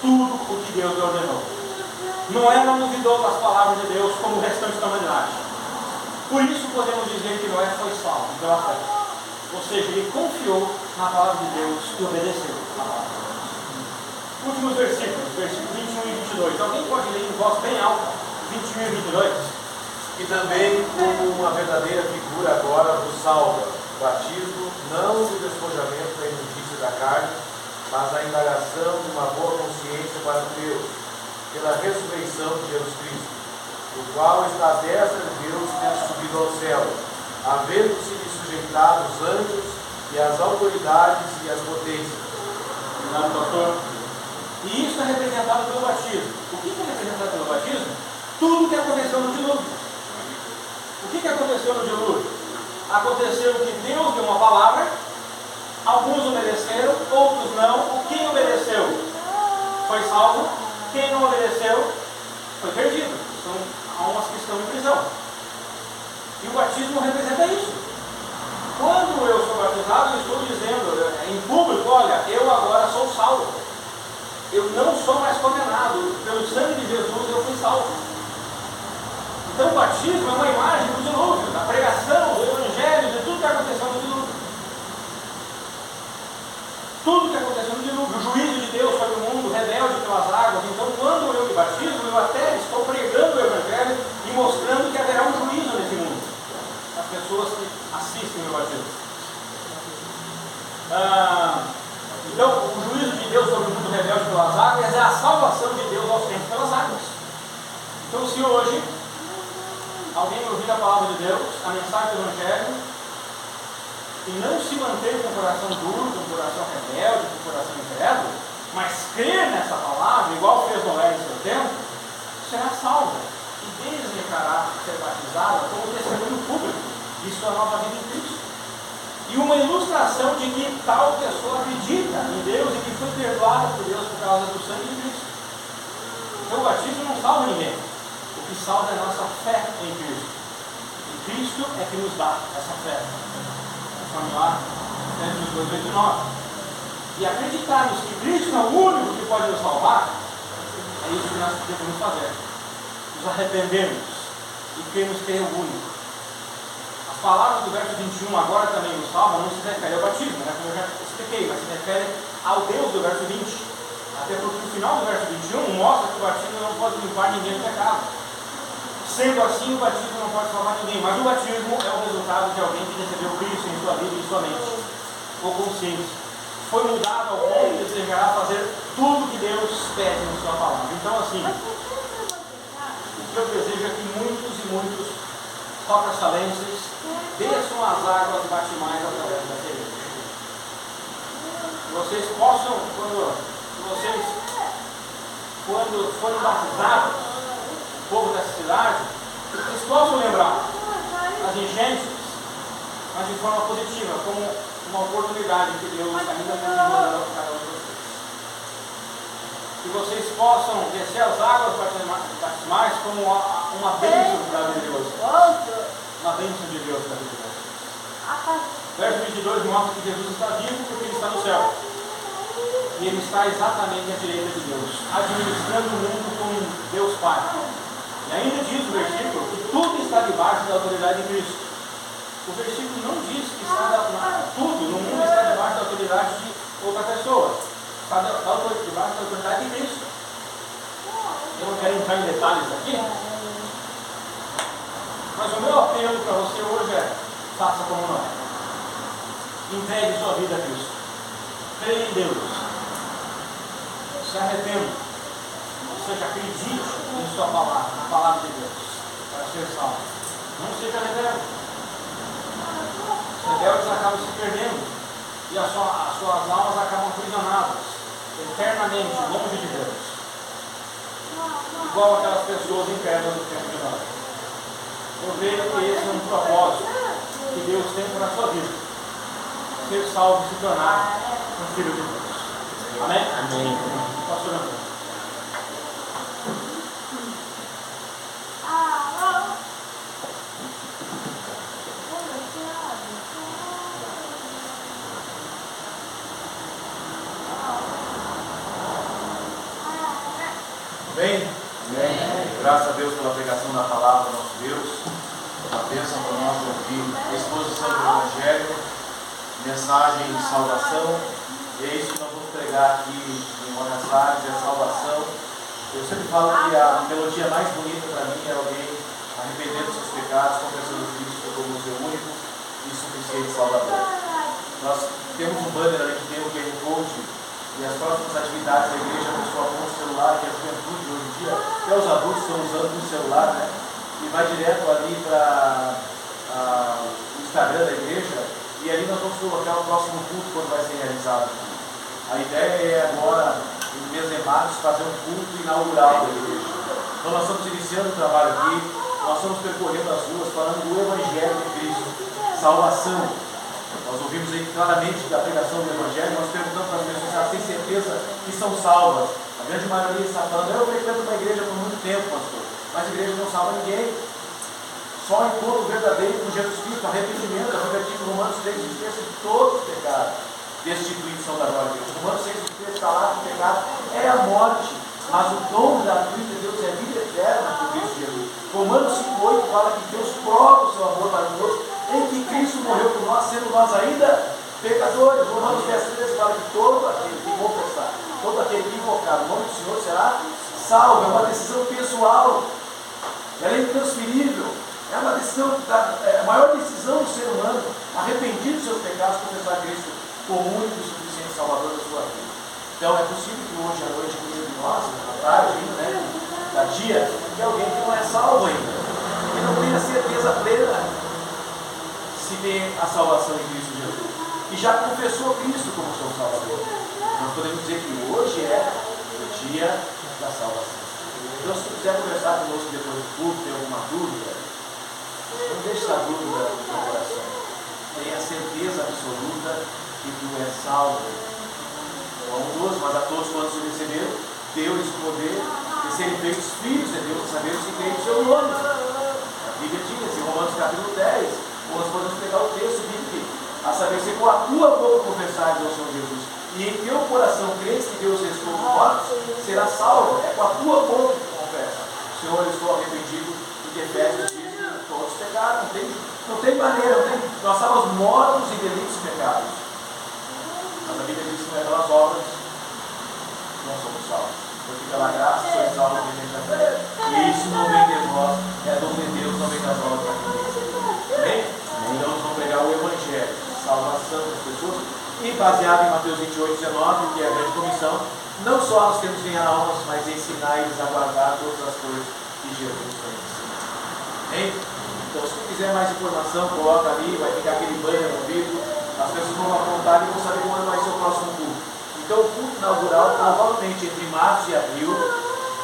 Speaker 5: tudo o que Deus lhe ordenou. Noé não duvidou das palavras de Deus como o restante da humanidade. Por isso podemos dizer que Noé foi salvo pela fé. Ou seja, ele confiou na palavra de Deus e obedeceu a palavra de Deus. Últimos versículos, versículos 21 e 22. Alguém pode ler em voz bem alta, 21 e 22?
Speaker 3: E também como uma verdadeira figura agora vos salva, o batismo, não o despojamento da imundícia da carne, mas a indagação de uma boa consciência para Deus, pela ressurreição de Jesus Cristo, o qual está à destra de Deus, tendo subido ao céu, havendo-se lhe sujeitado os anjos e as autoridades e as potências.
Speaker 5: Obrigado, pastor. E isso é representado pelo batismo. O que é representado pelo batismo? Tudo que aconteceu no dilúvio. O que aconteceu no dilúvio? Aconteceu que Deus deu uma palavra, alguns obedeceram, outros não. Quem obedeceu foi salvo, quem não obedeceu foi perdido. São almas que estão em prisão. E o batismo representa isso. Quando eu sou batizado, eu estou dizendo em público: olha, eu agora sou salvo. Eu não sou mais condenado. Pelo sangue de Jesus eu fui salvo. Então o batismo é uma imagem do dilúvio, da pregação, do evangelho, de tudo que aconteceu no dilúvio. Tudo que aconteceu no dilúvio, o juízo de Deus sobre o mundo, rebelde pelas águas. Então quando eu me batizo, eu até estou pregando o evangelho e mostrando que haverá um juízo nesse mundo. As pessoas que assistem o meu batismo. Então o juízo de Deus sobre o mundo rebelde pelas águas é a salvação de Deus aos tempos pelas águas. Então se hoje alguém ouvir a palavra de Deus, a mensagem do Evangelho, e não se manter com o coração duro, com o coração rebelde, com o coração incrédulo, mas crer nessa palavra, igual fez Noé em seu tempo, será salvo e declarará ser batizado como testemunho público de sua nova vida em Cristo. E uma ilustração de que tal pessoa acredita em Deus e que foi perdoada por Deus por causa do sangue de Cristo. Então o batismo não salva ninguém. O que salva é a nossa fé em Cristo. E Cristo é que nos dá essa fé. Vamos lá, Efésios 2:8-9. E acreditarmos que Cristo é o único que pode nos salvar, é isso que nós devemos fazer. Nos arrependermos e cremos que Ele é o único. As palavras do verso 21 agora também nos salvam, não se refere ao batismo, né, como eu já expliquei, mas se refere ao Deus do verso 20. Até porque o final do verso 21 mostra que o batismo não pode limpar ninguém do pecado. Sendo assim, o batismo não pode salvar ninguém, mas o batismo é o resultado de alguém que recebeu Cristo em sua vida e em sua mente, ou consciência. Foi mudado ao ponto de desejar fazer tudo que Deus pede em sua palavra. Então, assim, o que eu desejo é que muitos e muitos rocasalenses desçam as águas batimais através da igreja. Vocês possam, quando forem batizados, o povo dessa cidade, vocês possam lembrar as enchentes, mas de forma positiva, como uma oportunidade que Deus ainda tem mandado para cada um de vocês. Que vocês possam descer as águas batismais como uma bênção da vida de vocês. Uma bênção de Deus da vida de vocês. Verso 22 mostra que Jesus está vivo porque Ele está no céu. E Ele está exatamente à direita de Deus, administrando o mundo com Deus Pai. E ainda diz o versículo que tudo está debaixo da autoridade de Cristo. O versículo não diz que tudo no mundo está debaixo da autoridade de outra pessoa. Está debaixo da autoridade de Cristo. Eu não quero entrar em detalhes aqui, mas o meu apelo para você hoje é: faça como nós. Entregue sua vida a Cristo. Creia em Deus. Se arrependa. Ou seja, acredite em sua palavra, na palavra de Deus, para ser salvo. Não seja rebelde. Os rebeldes acabam se perdendo e as suas almas acabam aprisionadas eternamente longe de Deus, igual aquelas pessoas incrédulas do tempo de nós. Eu vejo que esse é um propósito que Deus tem para a sua vida: ser salvo e se tornar um filho de Deus. Amém?
Speaker 4: Amém.
Speaker 5: Pastor Antônio.
Speaker 3: Bem? Graças a Deus pela pregação da palavra do nosso Deus. Uma bênção para nós ouvir a exposição do Evangelho, mensagem de salvação. E é isso que nós vamos pregar aqui em Monasários, é a salvação. Eu sempre falo que a melodia mais bonita para mim é alguém arrependendo dos seus pecados, confessando Cristo como o seu único e suficiente Salvador. Nós temos um banner ali que tem o QR Code e as próximas atividades da igreja, a pessoa com o celular, que a juventude hoje em dia, até os adultos estão usando o celular, né? E vai direto ali para o Instagram da igreja, e ali nós vamos colocar o próximo culto quando vai ser realizado aqui. A ideia é agora, no mês de março, fazer um culto inaugural da igreja. Então nós estamos iniciando o trabalho aqui, nós estamos percorrendo as ruas, falando do Evangelho de Cristo, salvação. Nós ouvimos aí claramente da pregação do Evangelho, nós perguntamos para as pessoas se elas têm certeza que são salvas. A grande maioria está falando: eu frequento uma igreja por muito tempo, pastor, mas a igreja não salva ninguém. Só encontro verdadeiro com Jesus Cristo, arrependimento, arrependimento. Romanos 3 diz que todos os pecados destituição da glória de Deus. Romanos 6,3 está lá que o pecado é a morte, mas o dom gratuito de Deus é a vida eterna por Cristo Jesus. Romanos 5,8 fala que Deus prova o seu amor para conosco em que Cristo morreu por nós, sendo nós ainda pecadores. Romanos 10,13 fala que todo aquele que confessar, todo aquele que invocar o nome do Senhor será salvo. É uma decisão pessoal, ela é intransferível. É uma decisão, a maior decisão do ser humano, arrependido dos seus pecados, confessar Cristo como único e suficiente Salvador da sua vida. Então é possível que hoje à noite, no meio de nós, à tarde ainda, né, da dia, que alguém que não é salvo ainda, que não tem a certeza plena se tem a salvação em Cristo Jesus, e já confessou Cristo como seu Salvador. Nós podemos dizer que hoje é o dia da salvação. Então, se quiser conversar conosco depois do culto, tem alguma dúvida, não deixe essa dúvida no seu coração. Tenha certeza absoluta que tu és salvo. Não a um dos, mas a todos quantos o receberam, deu-lhes o poder de serem feitos filhos de Deus, de saber se creem no seu nome. A Bíblia diz em Romanos capítulo 10, nós podemos pegar o texto bíblico, a saber se com a tua boca confessares ao Senhor Jesus e em teu coração crês que Deus ressuscitou dos mortos, será salvo. É com a tua boca que tu confessa: Senhor, eu estou arrependido, porque Efésios diz que todos pecaram, não tem maneira, nós estávamos mortos em delitos e pecados. Mas a Bíblia diz que não é pelas obras, nós somos porque pela graça sois salvos mediante a fé. E isso não vem de vós, é dom de Deus, não vem das obras para quem vence. Amém? Então nós vamos pregar o Evangelho, salvação das pessoas, e baseado em Mateus 28, 19, que é a grande comissão, não só nós temos que ganhar almas, mas ensinar eles a guardar todas as coisas que Jesus foi ensinar. Amém? Então, se quiser mais informação, coloca ali, vai ficar aquele banner no vídeo, as pessoas vão apontar e vão saber quando vai ser o próximo culto. Então, o culto inaugural, provavelmente entre março e abril,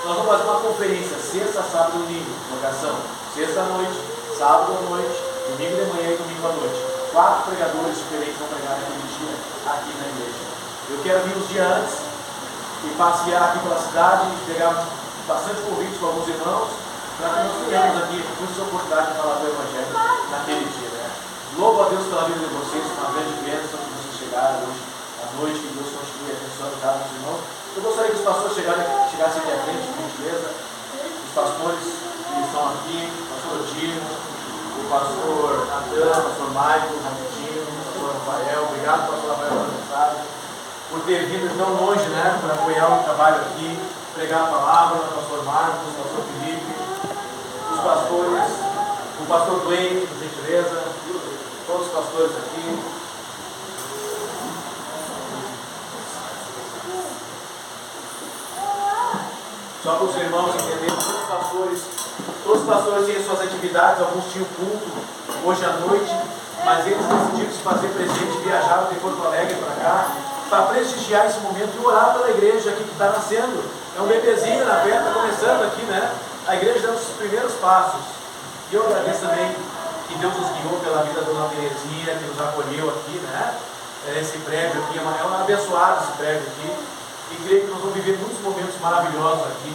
Speaker 3: nós vamos fazer uma conferência, sexta, sábado e domingo, locação, sexta à noite, sábado à noite, domingo de manhã e domingo à noite. 4 pregadores diferentes vão pregar naquele dia aqui na igreja. Eu quero vir uns dias antes e passear aqui pela cidade, pegar bastante convites com alguns irmãos, para que nós tenhamos aqui muitas oportunidades de falar do Evangelho naquele dia, né? Louvo a Deus pela vida de vocês, uma grande bênção que vocês chegaram hoje à noite, que Deus continue abençoando cada um dos irmãos. Eu gostaria que os pastores chegassem aqui à frente, por gentileza. Os pastores que estão aqui, o pastor Odino, o pastor Natan, o pastor Maicon, rapidinho, o pastor Rafael. Obrigado, pastor Rafael, pela mensagem, por ter vindo tão longe, né, para apoiar o trabalho aqui, pregar a palavra, o pastor Marcos, o pastor Felipe, os pastores, o pastor Duane, por gentileza, todos os pastores aqui. Só para os irmãos entenderem, todos os pastores têm suas atividades, alguns tinham culto hoje à noite, mas eles decidiram se fazer presente, viajaram de Porto Alegre para cá, para prestigiar esse momento e orar pela igreja aqui que está nascendo. É um bebezinho na fé, está começando aqui, né? A igreja dando os primeiros passos. E eu agradeço também que Deus nos guiou pela vida da dona Terezinha, que nos acolheu aqui, né? Esse prédio aqui, é um abençoado esse prédio aqui. E creio que nós vamos viver muitos momentos maravilhosos aqui,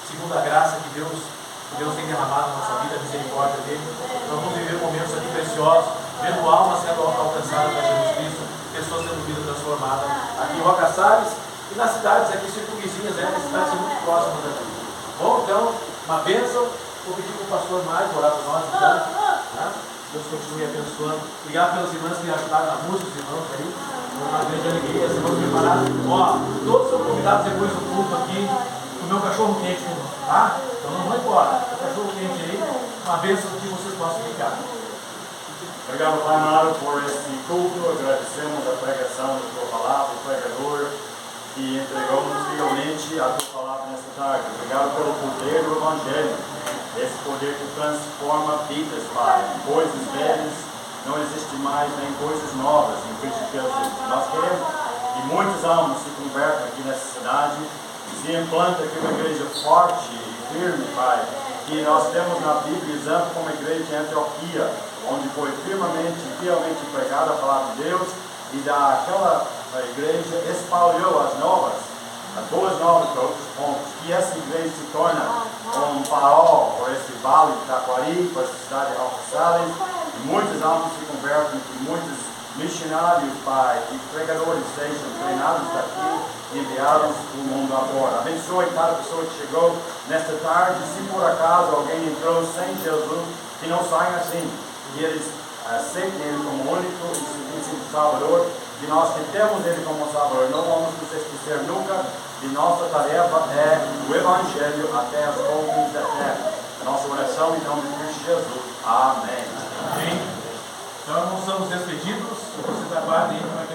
Speaker 3: segundo a graça que Deus tem derramado na nossa vida, a misericórdia dele. Nós vamos viver momentos aqui preciosos, vendo almas sendo alcançadas para Jesus Cristo, pessoas tendo vida transformada aqui em Roca Salles e nas cidades aqui circunvizinhas, né? As cidades muito próximas aqui. Bom, então, uma bênção. Vou pedir para o pastor mais orar por nós, então, né? Deus continue abençoando. Obrigado pelas irmãs que ajudaram na música, os irmãos aí. Uma grande alegria, os irmãos preparados. Ó, todos são convidados depois do culto aqui, comer um cachorro quente conosco, tá? Então não vão embora. O cachorro quente aí, uma bênção que vocês possam ficar.
Speaker 7: Obrigado, Pai amado, por esse culto. Agradecemos a pregação da tua palavra, o pregador que entregou-nos fielmente a tua palavra nesta tarde. Obrigado pelo poder do Evangelho, esse poder que transforma vidas, Pai. Coisas velhas não existem mais, nem coisas novas em Cristo Jesus. Nós queremos que muitas almas se convertam aqui nessa cidade e se implanta aqui uma igreja forte e firme, Pai, que nós temos na Bíblia, exemplo como a igreja em Antioquia, onde foi firmemente e fielmente pregada a palavra de Deus, e daquela igreja espalhou as boas novas para outros pontos, que essa igreja se torna um farol por esse vale de Taquari, por essa cidade de Roca Salles, e muitas almas se convertem, e muitos missionários, Pai, e pregadores sejam treinados daqui e enviados para o mundo afora. Abençoe cada pessoa que chegou nesta tarde. Se por acaso alguém entrou sem Jesus, que não saiam assim, que eles aceitem Ele como único e suficiente Salvador, que nós que temos Ele como Salvador, não vamos nos esquecer nunca de nossa tarefa é o Evangelho até as confins da terra. A nossa oração em nome de Cristo Jesus. Amém.
Speaker 3: Amém. Então, nós somos despedidos. Vocês aguardem aí.